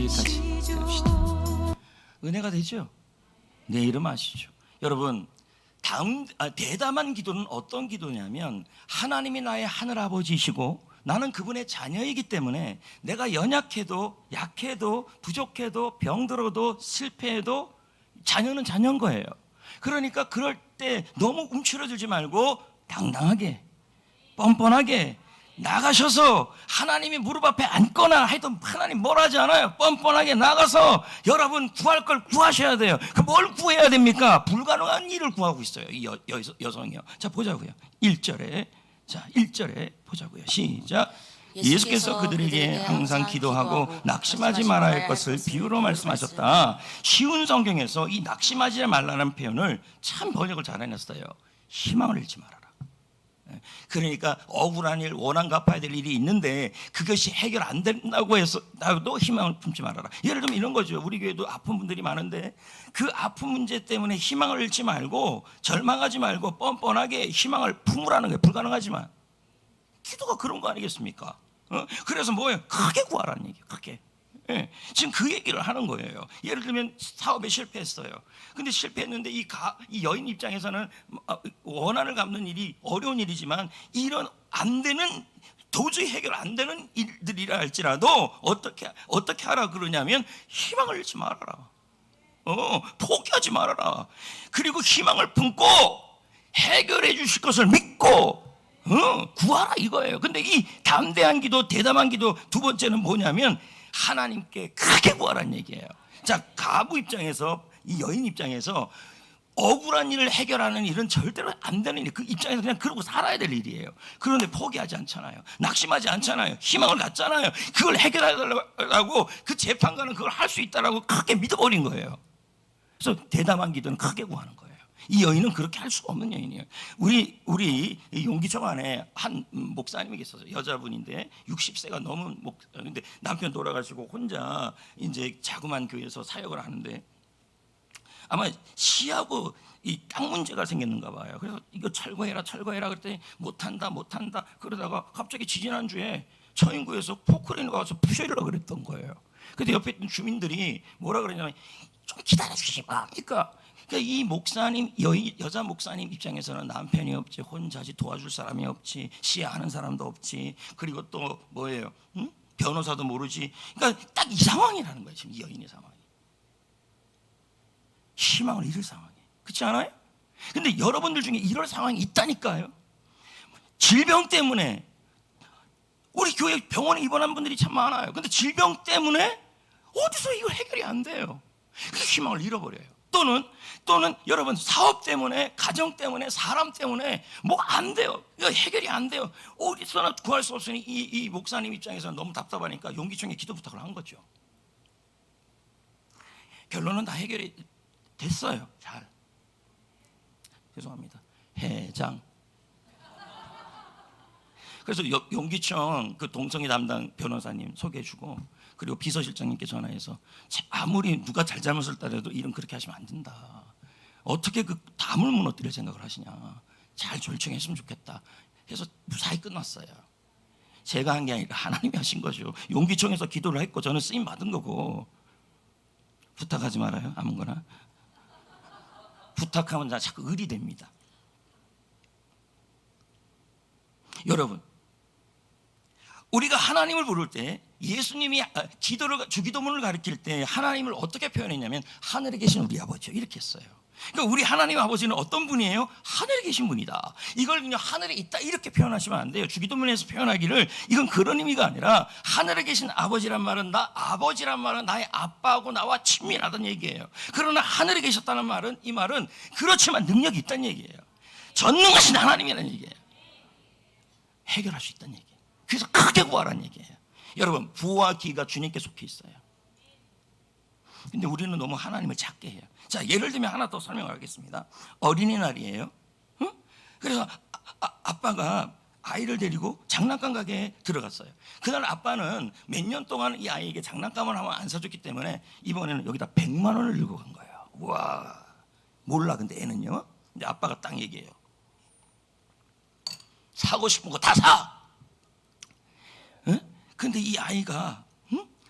여기까지 들읍시다. 은혜가 되죠? 내 이름 아시죠? 여러분, 대담한 기도는 어떤 기도냐면 하나님이 나의 하늘아버지이시고 나는 그분의 자녀이기 때문에 내가 연약해도 약해도 부족해도 병들어도 실패해도 자녀는 자녀인 거예요. 그러니까 그럴 때 너무 움츠러들지 말고 당당하게 뻔뻔하게 나가셔서 하나님이 무릎 앞에 앉거나 하여튼 하나님 뭘 하지 않아요. 뻔뻔하게 나가서 여러분 구할 걸 구하셔야 돼요. 그 뭘 구해야 됩니까? 불가능한 일을 구하고 있어요. 이 여성이요. 자, 보자고요. 1절에. 자, 1절에 보자고요. 시작. 예수께서 그들에게 항상 기도하고 낙심하지 말아야 할 것을 비유로 말씀하셨다. 쉬운 성경에서 이 낙심하지 말라는 표현을 참 번역을 잘 해냈어요. 희망을 잃지 말아라. 그러니까 억울한 일, 원한 갚아야 될 일이 있는데 그것이 해결 안 된다고 해서 나도 희망을 품지 말아라. 예를 들면 이런 거죠. 우리 교회도 아픈 분들이 많은데 그 아픈 문제 때문에 희망을 잃지 말고 절망하지 말고 뻔뻔하게 희망을 품으라는 거예요. 불가능하지만 기도가 그런 거 아니겠습니까? 그래서 뭐예요? 크게 구하라는 얘기예요. 크게. 예, 지금 그 얘기를 하는 거예요. 예를 들면 사업에 실패했어요. 근데 실패했는데 이 여인 입장에서는 원한을 갚는 일이 어려운 일이지만 이런 안 되는 도저히 해결 안 되는 일들이라 할지라도 어떻게 하라 그러냐면 희망을 잃지 말아라. 포기하지 말아라. 그리고 희망을 품고 해결해 주실 것을 믿고 구하라 이거예요. 근데 이 담대한 기도, 대담한 기도 두 번째는 뭐냐면 하나님께 크게 구하라는 얘기예요. 자, 가부 입장에서 이 여인 입장에서 억울한 일을 해결하는 일은 절대로 안 되는 일. 그 입장에서 그냥 그러고 살아야 될 일이에요. 그런데 포기하지 않잖아요. 낙심하지 않잖아요. 희망을 갖잖아요. 그걸 해결하려고 그 재판관은 그걸 할 수 있다라고 크게 믿어버린 거예요. 그래서 대담한 기도는 크게 구하는 거예요. 이 여인은 그렇게 할 수가 없는 여인이에요. 우리 용기청 안에 한 목사님이 계셨어요. 여자분인데 60세가 넘은 목사인데 남편 돌아가시고 혼자 이제 자그마한 교회에서 사역을 하는데 아마 시하고 이 땅 문제가 생겼는가 봐요. 그래서 이거 철거해라 그랬더니 못한다 그러다가 갑자기 지지난주에 처인구에서 포크레인을 가서 부셔려고 그랬던 거예요. 근데 옆에 있던 주민들이 뭐라 그러냐면 좀 기다려 주시고 그러니까 이 목사님, 여자 목사님 입장에서는 남편이 없지, 혼자지, 도와줄 사람이 없지, 시아하는 사람도 없지, 그리고 또 뭐예요? 변호사도 모르지. 그러니까 딱 이 상황이라는 거예요. 지금 이 여인의 상황이. 희망을 잃을 상황이에요. 그렇지 않아요? 근데 여러분들 중에 이럴 상황이 있다니까요. 질병 때문에 우리 교회 병원에 입원한 분들이 참 많아요. 근데 질병 때문에 어디서 이걸 해결이 안 돼요. 그래서 희망을 잃어버려요. 또는 여러분 사업 때문에, 가정 때문에, 사람 때문에 뭐 안 돼요. 이거 해결이 안 돼요. 어디서나 구할 수 없으니 이 목사님 입장에서는 너무 답답하니까 용기청에 기도 부탁을 한 거죠. 결론은 다 해결이 됐어요. 잘. 죄송합니다. 해장. 그래서 용기청 그 동성애 담당 변호사님 소개해주고 그리고 비서실장님께 전화해서 아무리 누가 잘잘못을 따져도 일은 그렇게 하시면 안 된다. 어떻게 그 담을 무너뜨릴 생각을 하시냐. 잘 절충했으면 좋겠다. 해서 무사히 끝났어요. 제가 한 게 아니라 하나님이 하신 거죠. 용기청에서 기도를 했고 저는 쓰임 받은 거고. 부탁하지 말아요. 아무거나. 부탁하면 나 자꾸 을이 됩니다. 여러분, 우리가 하나님을 부를 때 예수님이 주기도문을 가르칠 때 하나님을 어떻게 표현했냐면 하늘에 계신 우리 아버지 이렇게 했어요. 그러니까 우리 하나님 아버지는 어떤 분이에요? 하늘에 계신 분이다. 이걸 그냥 하늘에 있다 이렇게 표현하시면 안 돼요. 주기도문에서 표현하기를 이건 그런 의미가 아니라 하늘에 계신 아버지란 말은 아버지란 말은 나의 아빠하고 나와 친밀하다는 얘기예요. 그러나 하늘에 계셨다는 말은 이 말은 그렇지만 능력이 있다는 얘기예요. 전능하신 하나님이라는 얘기예요. 해결할 수 있다는 얘기예요. 그래서 크게 구하라는 얘기예요. 여러분 부와 기가 주님께 속해 있어요. 근데 우리는 너무 하나님을 작게 해요. 자, 예를 들면 하나 더 설명하겠습니다. 어린이날이에요. 응? 그래서 아빠가 아이를 데리고 장난감 가게에 들어갔어요. 그날 아빠는 몇 년 동안 이 아이에게 장난감을 하면 안 사줬기 때문에 이번에는 여기다 100만 원을 들고 간 거예요. 와, 몰라. 근데 애는요. 근데 아빠가 딱 얘기해요. 사고 싶은 거 다 사. 응? 근데 이 아이가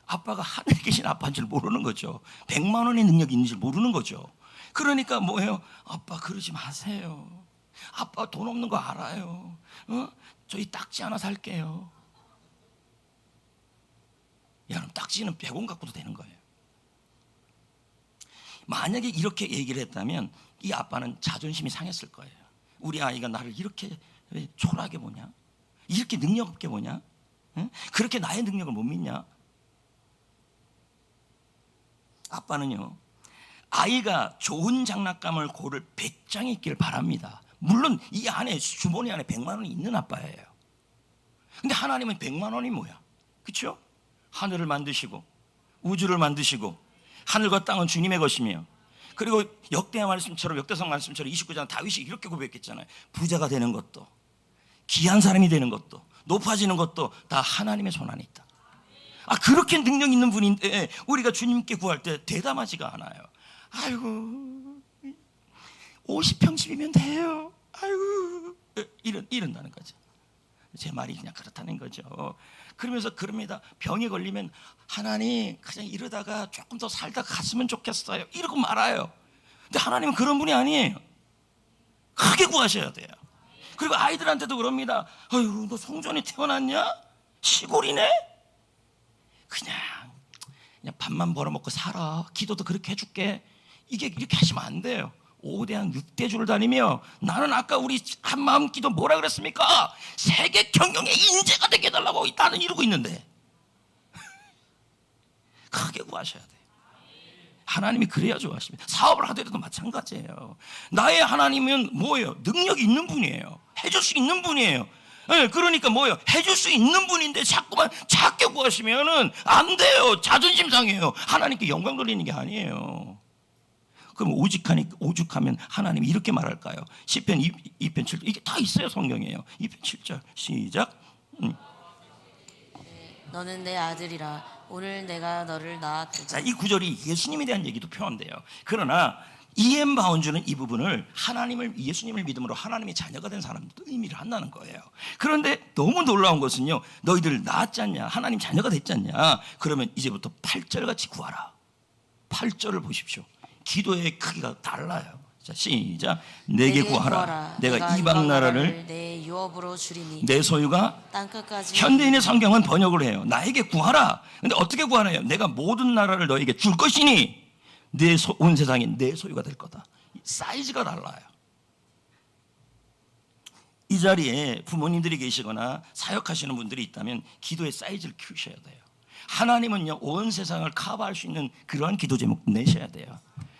아빠가 하늘에 계신 아빠인 줄 모르는 거죠. 100만 원의 능력이 있는 줄 모르는 거죠. 그러니까 뭐예요? 아빠 그러지 마세요. 아빠 돈 없는 거 알아요. 저희 딱지 하나 살게요. 야, 그럼 딱지는 100원 갖고도 되는 거예요. 만약에 이렇게 얘기를 했다면 이 아빠는 자존심이 상했을 거예요. 우리 아이가 나를 이렇게 왜 초라하게 보냐? 이렇게 능력 없게 보냐? 응? 그렇게 나의 능력을 못 믿냐? 아빠는요, 아이가 좋은 장난감을 고를 배짱이 있길 바랍니다. 물론 이 안에 주머니 안에 100만 원이 있는 아빠예요. 근데 하나님은 100만 원이 뭐야? 그렇죠? 하늘을 만드시고 우주를 만드시고 하늘과 땅은 주님의 것이며, 그리고 역대하 말씀처럼, 역대상 말씀처럼 29장 다윗이 이렇게 고백했잖아요. 부자가 되는 것도, 귀한 사람이 되는 것도, 높아지는 것도 다 하나님의 손 안에 있다. 그렇게 능력 있는 분인데 우리가 주님께 구할 때 대담하지가 않아요. 아이고 50평 집이면 돼요. 아이고 이런다는 거죠. 제 말이 그냥 그렇다는 거죠. 그러면서 그럽니다. 병에 걸리면 하나님 그냥 이러다가 조금 더 살다가 갔으면 좋겠어요, 이러고 말아요. 근데 하나님은 그런 분이 아니에요. 크게 구하셔야 돼요. 그리고 아이들한테도 그럽니다. 아유, 너 성전에 태어났냐? 시골이네? 그냥 밥만 벌어먹고 살아. 기도도 그렇게 해줄게. 이렇게 하시면 안 돼요. 5대학 6대주를 다니며, 나는 아까 우리 한마음 기도 뭐라 그랬습니까? 세계 경영의 인재가 되게 해달라고 나는 이러고 있는데. 크게 구하셔야 돼요. 하나님이 그래야 좋아하십니다. 사업을 하더라도 마찬가지예요. 나의 하나님은 뭐예요? 능력이 있는 분이에요. 해줄 수 있는 분이에요. 네, 그러니까 뭐예요? 해줄 수 있는 분인데 자꾸만 작게 구하시면은 안 돼요. 자존심 상해요. 하나님께 영광 돌리는 게 아니에요. 그럼 오죽하면 하나님이 이렇게 말할까요? 시편 2편 7절, 이게 다 있어요, 성경이에요. 2편 7절 시작. 너는 내 아들이라. 오늘 내가 너를 낳았도다. 자, 이 구절이 예수님에 대한 얘기도 표현돼요. 그러나 E.M. 바운즈는 이 부분을 예수님을 믿음으로 하나님의 자녀가 된 사람도 의미를 한다는 거예요. 그런데 너무 놀라운 것은요, 너희들 낳았지 않냐, 하나님 자녀가 됐지 않냐, 그러면 이제부터 8절 같이 구하라. 8절을 보십시오. 기도의 크기가 달라요. 자, 시작. 내게 구하라. 내가 이방 나라를 내 유업으로 주리니. 내 소유가 땅끝까지. 현대인의 성경은 번역을 해요. 나에게 구하라. 근데 어떻게 구하나요? 내가 모든 나라를 너에게 줄 것이니 온 세상이 내 소유가 될 거다. 사이즈가 달라요. 이 자리에 부모님들이 계시거나 사역하시는 분들이 있다면 기도의 사이즈를 키우셔야 돼요. 하나님은요, 온 세상을 커버할 수 있는 그러한 기도 제목 내셔야 돼요.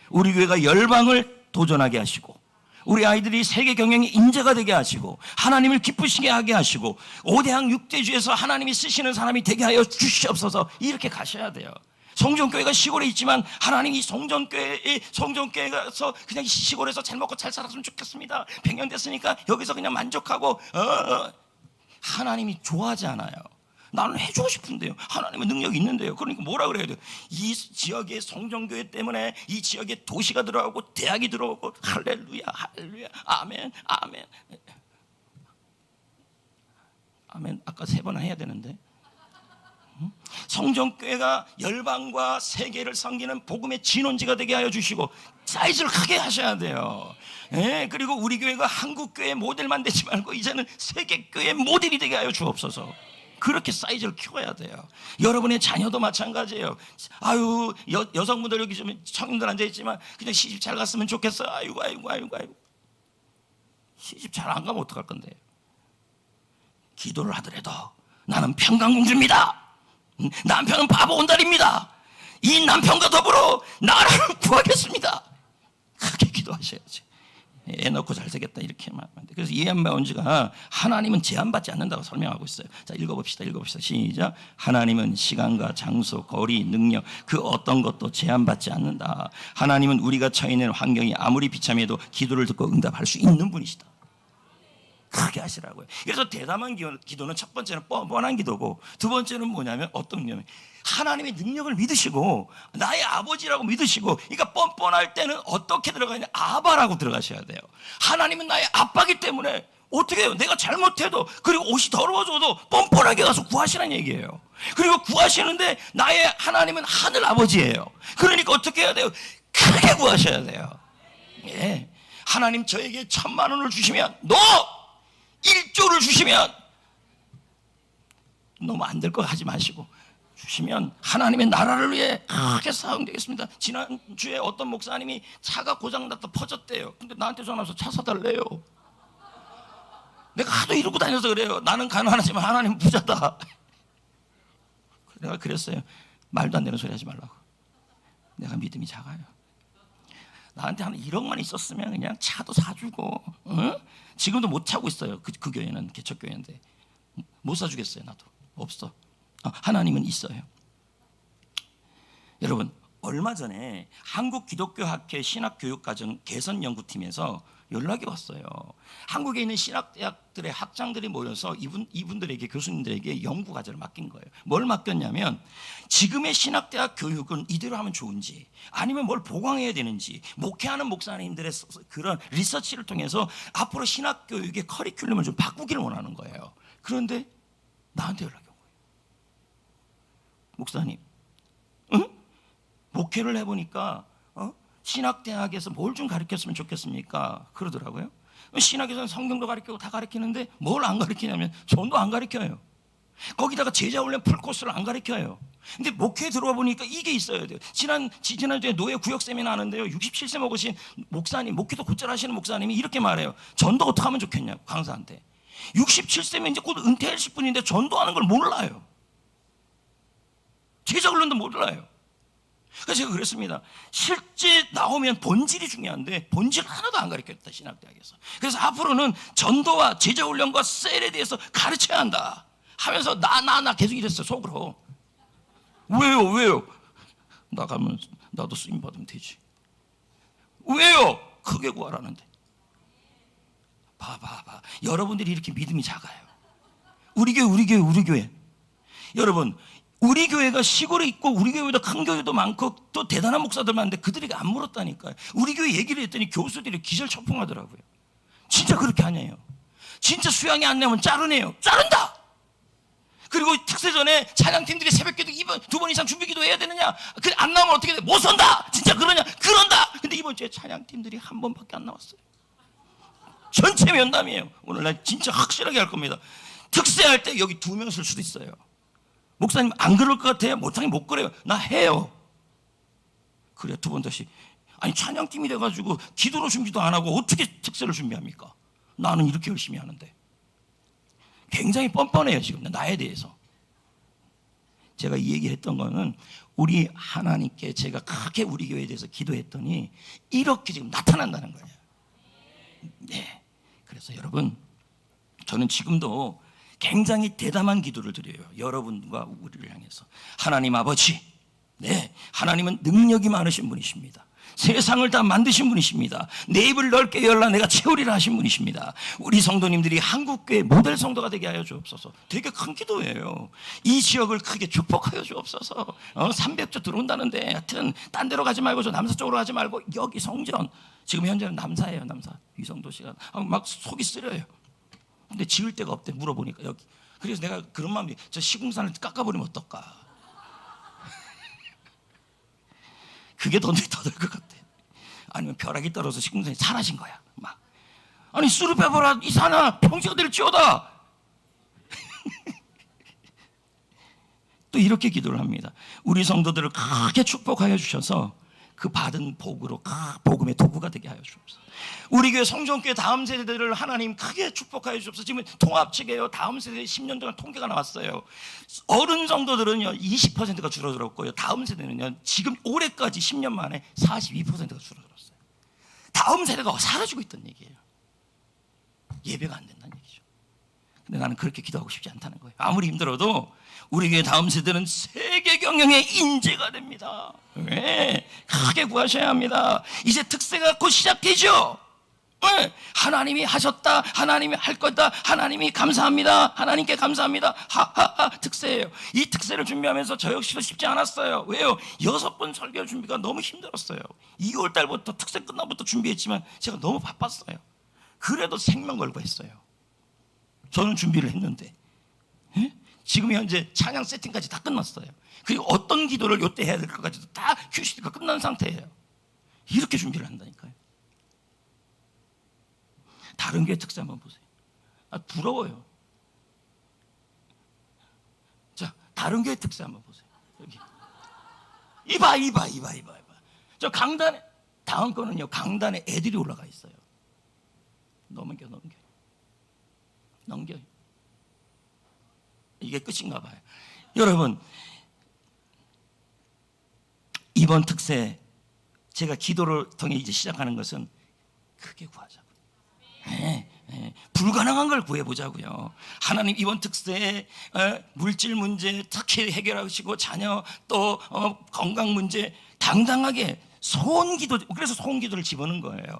우리 교회가 열방을 도전하게 하시고, 우리 아이들이 세계 경영의 인재가 되게 하시고, 하나님을 기쁘시게 하게 하시고, 5대학 6대주에서 하나님이 쓰시는 사람이 되게 하여 주시옵소서, 이렇게 가셔야 돼요. 성전교회가 시골에 있지만 하나님이 성전교회에서 그냥 시골에서 잘 먹고 잘 살았으면 좋겠습니다. 100년 됐으니까 여기서 그냥 만족하고, 하나님이 좋아하지 않아요. 나는 해주고 싶은데요, 하나님은 능력이 있는데요. 그러니까 뭐라 그래야 돼요? 이 지역의 성전교회 때문에 이 지역에 도시가 들어오고 대학이 들어오고, 할렐루야 할렐루야 아멘 아멘 아멘. 아까 3번 해야 되는데. 성전교회가 열방과 세계를 섬기는 복음의 진원지가 되게 하여 주시고, 사이즈를 크게 하셔야 돼요. 그리고 우리 교회가 한국교회 모델만 되지 말고 이제는 세계교회 모델이 되게 하여 주옵소서. 그렇게 사이즈를 키워야 돼요. 여러분의 자녀도 마찬가지예요. 아유, 여성분들 여기 좀 청년들 앉아있지만 그냥 시집 잘 갔으면 좋겠어. 아이고. 시집 잘 안 가면 어떡할 건데요? 기도를 하더라도 나는 평강공주입니다. 남편은 바보 온달입니다. 이 남편과 더불어 나라를 구하겠습니다. 그렇게 기도하셔야지. 애 낳고 잘 되겠다 이렇게 말하면 돼. 그래서 E.M. 바운즈가 하나님은 제한받지 않는다고 설명하고 있어요. 자, 읽어봅시다. 시작. 하나님은 시간과 장소, 거리, 능력 그 어떤 것도 제한받지 않는다. 하나님은 우리가 처해 있는 환경이 아무리 비참해도 기도를 듣고 응답할 수 있는 분이시다. 크게 하시라고요. 그래서 대담한 기도는 첫 번째는 뻔한 기도고, 두 번째는 뭐냐면 어떤 거냐면 하나님의 능력을 믿으시고 나의 아버지라고 믿으시고, 그러니까 뻔뻔할 때는 어떻게 들어가냐, 아바라고 들어가셔야 돼요. 하나님은 나의 아빠기 때문에 어떻게 해요? 내가 잘못해도, 그리고 옷이 더러워져도 뻔뻔하게 가서 구하시라는 얘기예요. 그리고 구하시는데 나의 하나님은 하늘 아버지예요. 그러니까 어떻게 해야 돼요? 크게 구하셔야 돼요. 예. 하나님 저에게 1,000만 원을 주시면, 너 1조를 주시면, 너무 안 될 거 하지 마시고 주시면 하나님의 나라를 위해 크게 사용되겠습니다. 지난주에 어떤 목사님이 차가 고장났다 퍼졌대요. 근데 나한테 전화해서 차 사달래요. 내가 하도 이러고 다녀서 그래요. 나는 가난하지만 하나님은 부자다. 내가 그랬어요. 말도 안 되는 소리 하지 말라고. 내가 믿음이 작아요. 나한테 한 1억만 있었으면 그냥 차도 사주고, 응? 지금도 못 차고 있어요. 그 교회는 개척교회인데 못 사주겠어요. 나도 없어. 하나님은 있어요. 여러분, 얼마 전에 한국기독교학회 신학교육과정 개선연구팀에서 연락이 왔어요. 한국에 있는 신학대학들의 학장들이 모여서 이분들에게, 교수님들에게 연구과제를 맡긴 거예요. 뭘 맡겼냐면, 지금의 신학대학 교육은 이대로 하면 좋은지, 아니면 뭘 보강해야 되는지, 목회하는 목사님들의 그런 리서치를 통해서 앞으로 신학교육의 커리큘럼을 좀 바꾸기를 원하는 거예요. 그런데 나한테 연락이 온 거예요. 목사님, 응? 목회를 해보니까 신학대학에서 뭘 좀 가르쳤으면 좋겠습니까? 그러더라고요. 신학에서는 성경도 가르치고 다 가르치는데 뭘 안 가르치냐면 전도 안 가르쳐요. 거기다가 제자훈련 풀코스를 안 가르쳐요. 근데 목회에 들어와 보니까 이게 있어야 돼요. 지난주에 노예 구역 세미나 하는데요, 67세 먹으신 목사님, 목회도 곧잘 하시는 목사님이 이렇게 말해요. 전도 어떻게 하면 좋겠냐고, 강사한테. 67세면 이제 곧 은퇴하실 분인데 전도하는 걸 몰라요. 제자훈련도 몰라요. 그래서 제가 그랬습니다. 실제 나오면 본질이 중요한데 본질 하나도 안 가르쳤다, 신학대학에서. 그래서 앞으로는 전도와 제자훈련과 셀에 대해서 가르쳐야 한다 하면서 나 계속 이랬어요, 속으로. 왜요? 나가면 나도 쓰임 받으면 되지. 왜요? 크게 구하라는데. 봐. 여러분들이 이렇게 믿음이 작아요. 우리 교회. 여러분, 우리 교회가 시골에 있고 우리 교회보다 큰 교회도 많고 또 대단한 목사들 많은데 그들에게 안 물었다니까요. 우리 교회 얘기를 했더니 교수들이 기절초풍하더라고요. 진짜 그렇게 하냐요. 진짜 수양이 안 내면 자르네요. 자른다. 그리고 특세 전에 찬양팀들이 새벽기도 2번 이상 준비기도 해야 되느냐? 안 나오면 어떻게 돼? 못 선다. 진짜 그러냐? 그런다. 근데 이번 주에 찬양팀들이 한 번밖에 안 나왔어요. 전체 면담이에요. 오늘 날 진짜 확실하게 할 겁니다. 특세할 때 여기 2명 쓸 수도 있어요. 목사님 안 그럴 것 같아요? 못하긴 못 그래요. 나 해요. 그래, 2번 다시. 아니, 찬양팀이 돼가지고 기도로 준비도 안 하고 어떻게 특세를 준비합니까? 나는 이렇게 열심히 하는데. 굉장히 뻔뻔해요, 지금 나에 대해서. 제가 이 얘기를 했던 거는 우리 하나님께 제가 크게 우리 교회에 대해서 기도했더니 이렇게 지금 나타난다는 거예요. 네. 그래서 여러분, 저는 지금도 굉장히 대담한 기도를 드려요. 여러분과 우리를 향해서. 하나님 아버지, 네, 하나님은 능력이 많으신 분이십니다. 세상을 다 만드신 분이십니다. 내 입을 넓게 열라 내가 채우리라 하신 분이십니다. 우리 성도님들이 한국교회 모델 성도가 되게 하여 주옵소서. 되게 큰 기도예요. 이 지역을 크게 축복하여 주옵소서. 300조 들어온다는데 하여튼 딴 데로 가지 말고 저 남사 쪽으로 가지 말고 여기 성전. 지금 현재는 남사예요. 남사. 위성도시가 막 속이 쓰려요. 근데 지을 데가 없대, 물어보니까 여기. 그래서 내가 그런 마음이, 저 시궁산을 깎아버리면 어떨까? 그게 더 될 것 같아. 아니면 벼락이 떨어져 시궁산이 사라진 거야. 막. 아니, 쑥을 빼버라 이 산아, 평지가 될지어다. 또 이렇게 기도를 합니다. 우리 성도들을 크게 축복하여 주셔서 그 받은 복으로 복음의 도구가 되게 하여 주옵소서. 우리 교회 성전교회 다음 세대들을 하나님 크게 축복하여 주옵소서. 지금 통합측이에요. 다음 세대 10년 동안 통계가 나왔어요. 어른 성도들은요 20%가 줄어들었고요. 다음 세대는요 지금 올해까지 10년 만에 42%가 줄어들었어요. 다음 세대가 사라지고 있다는 얘기예요. 예배가 안 된다는 얘기죠. 근데 나는 그렇게 기도하고 싶지 않다는 거예요. 아무리 힘들어도 우리 교회 다음 세대는 세계 경영의 인재가 됩니다. 왜? 크게 구하셔야 합니다. 이제 특세가 곧 시작되죠. 왜? 하나님이 하셨다, 하나님이 할 거다, 하나님이 감사합니다, 하나님께 감사합니다. 하하하, 특세예요. 이 특세를 준비하면서 저 역시도 쉽지 않았어요. 왜요? 6번 설교 준비가 너무 힘들었어요. 2월 달부터 특세 끝나부터 준비했지만 제가 너무 바빴어요. 그래도 생명 걸고 했어요. 저는 준비를 했는데 지금 현재 찬양 세팅까지 다 끝났어요. 그리고 어떤 기도를 요때 해야 될 것까지도 다 큐시트가 끝난 상태예요. 이렇게 준비를 한다니까요. 다른 교회 특세 한번 보세요. 부러워요. 자, 다른 교회 특세 한번 보세요. 여기. 이봐. 저 강단에, 다음 거는요, 강단에 애들이 올라가 있어요. 넘겨. 이게 끝인가 봐요. 여러분, 이번 특세 제가 기도를 통해 이제 시작하는 것은 크게 구하자고요. 불가능한 걸 구해보자고요. 하나님 이번 특세에 물질 문제 특히 해결하시고 자녀 또 건강 문제 당당하게 소원기도, 그래서 소원기도를 집어넣은 거예요.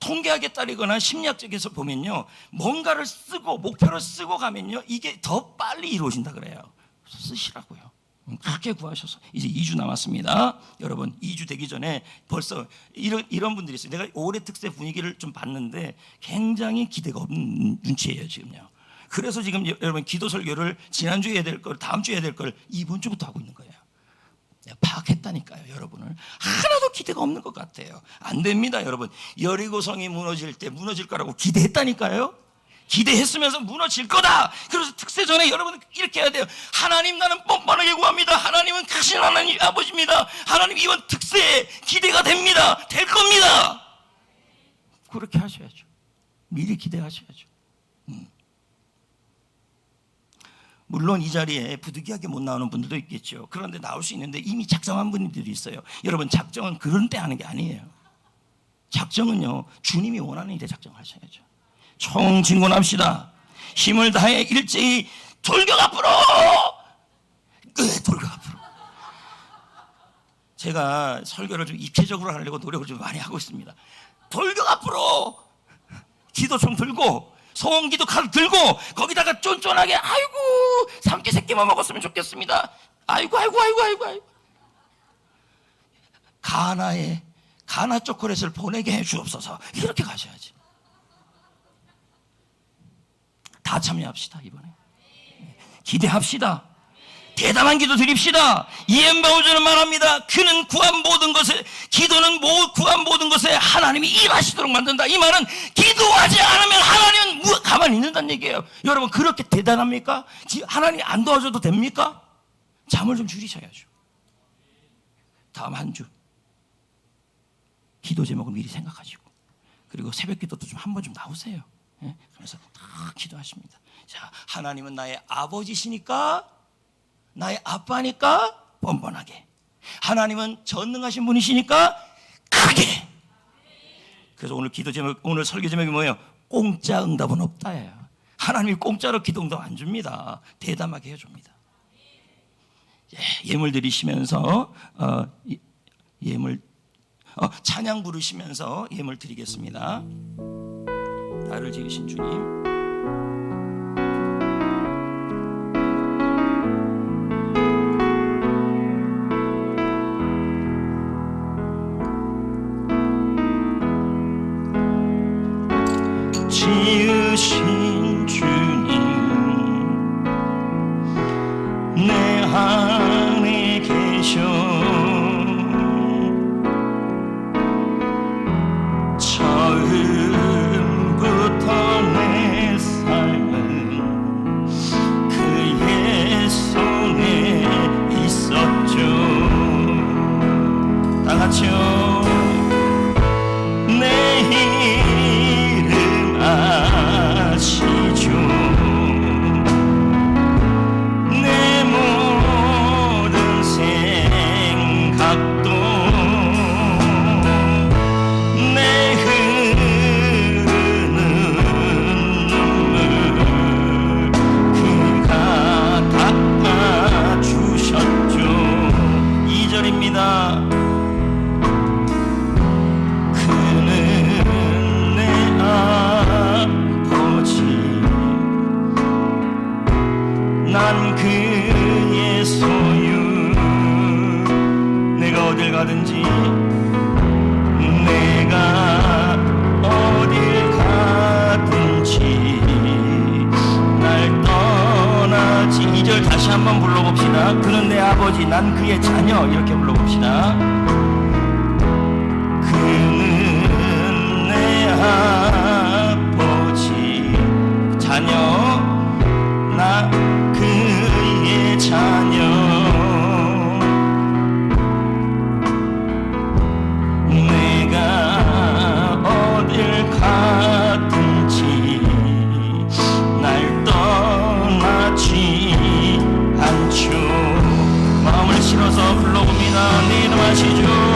통계학에 따르거나 심리학적에서 보면요, 뭔가를 쓰고 목표를 쓰고 가면요, 이게 더 빨리 이루어진다 그래요. 쓰시라고요. 그렇게 구하셔서 이제 2주 남았습니다. 여러분, 2주 되기 전에 벌써 이런 분들이 있어요. 내가 올해 특세 분위기를 좀 봤는데 굉장히 기대가 없는 눈치예요 지금요. 그래서 지금 여러분 기도 설교를 지난주에 해야 될 걸, 다음 주에 해야 될 걸 이번 주부터 하고 있는 거예요. 내가 파악했다니까요. 여러분을 하나도 기대가 없는 것 같아요. 안 됩니다. 여러분, 여리고성이 무너질 때 무너질 거라고 기대했다니까요. 기대했으면서 무너질 거다. 그래서 특세 전에 여러분 이렇게 해야 돼요. 하나님, 나는 뻔뻔하게 구합니다. 하나님은 크신 하나님 아버지입니다. 하나님, 이번 특세에 기대가 됩니다. 될 겁니다. 그렇게 하셔야죠. 미리 기대하셔야죠. 물론 이 자리에 부득이하게 못 나오는 분들도 있겠죠. 그런데 나올 수 있는데 이미 작정한 분들이 있어요. 여러분, 작정은 그런 때 하는 게 아니에요. 작정은요, 주님이 원하는 일에 작정하셔야죠. 총진군합시다. 힘을 다해 일제히 돌격 앞으로. 돌격 앞으로. 제가 설교를 좀 입체적으로 하려고 노력을 좀 많이 하고 있습니다. 돌격 앞으로. 기도 좀 들고, 소원기도 칼 들고, 거기다가 쫀쫀하게, 아이고 3끼 3끼만 먹었으면 좋겠습니다. 아이고. 가나 초콜릿을 보내게 해 주옵소서. 이렇게 가셔야지. 다 참여합시다. 이번에 기대합시다. 대담한 기도 드립시다. 이엠바우저는 말합니다. 그는 구한 모든 것에, 기도는 구한 모든 것에 하나님이 일하시도록 만든다. 이 말은 기도하지 않으면 하나님은 가만히 있는다는 얘기예요. 여러분, 그렇게 대단합니까? 하나님이 안 도와줘도 됩니까? 잠을 좀 줄이셔야죠. 다음 한 주 기도 제목을 미리 생각하시고, 그리고 새벽 기도도 좀 한 번 좀 나오세요. 그래서 다 기도하십니다. 자, 하나님은 나의 아버지시니까, 나의 아빠니까 뻔뻔하게, 하나님은 전능하신 분이시니까 크게. 그래서 오늘 기도 제목, 오늘 설교 제목이 뭐예요? 공짜 응답은 없다예요. 하나님이 공짜로 기도 응답 안 줍니다. 대담하게 해줍니다. 예물 드리시면서 찬양 부르시면서 예물 드리겠습니다. 나를 지으신 주님, 지으신 주님, 내 안에 계셔. 처음부터 내 삶은 그의 손에 있었죠. 다 같이요. 내 이름 아시죠. 내 모든 생각도 내 흐르는 눈물 그가 닦아주셨죠. 2절입니다. 난 그의 소유. 내가 어딜 가든지, 내가 어딜 가든지 날 떠나지 이걸 다시 한번 불러봅시다. 그는 내 아버지, 난 그의 자녀. 이렇게 불러봅시다. 그는 내 아버지, 자녀, 나 그의 자녀. 내가 어딜 가든지 날 떠나지 않죠. 마음을 실어서 불러봅니다. 네 이름 아시죠?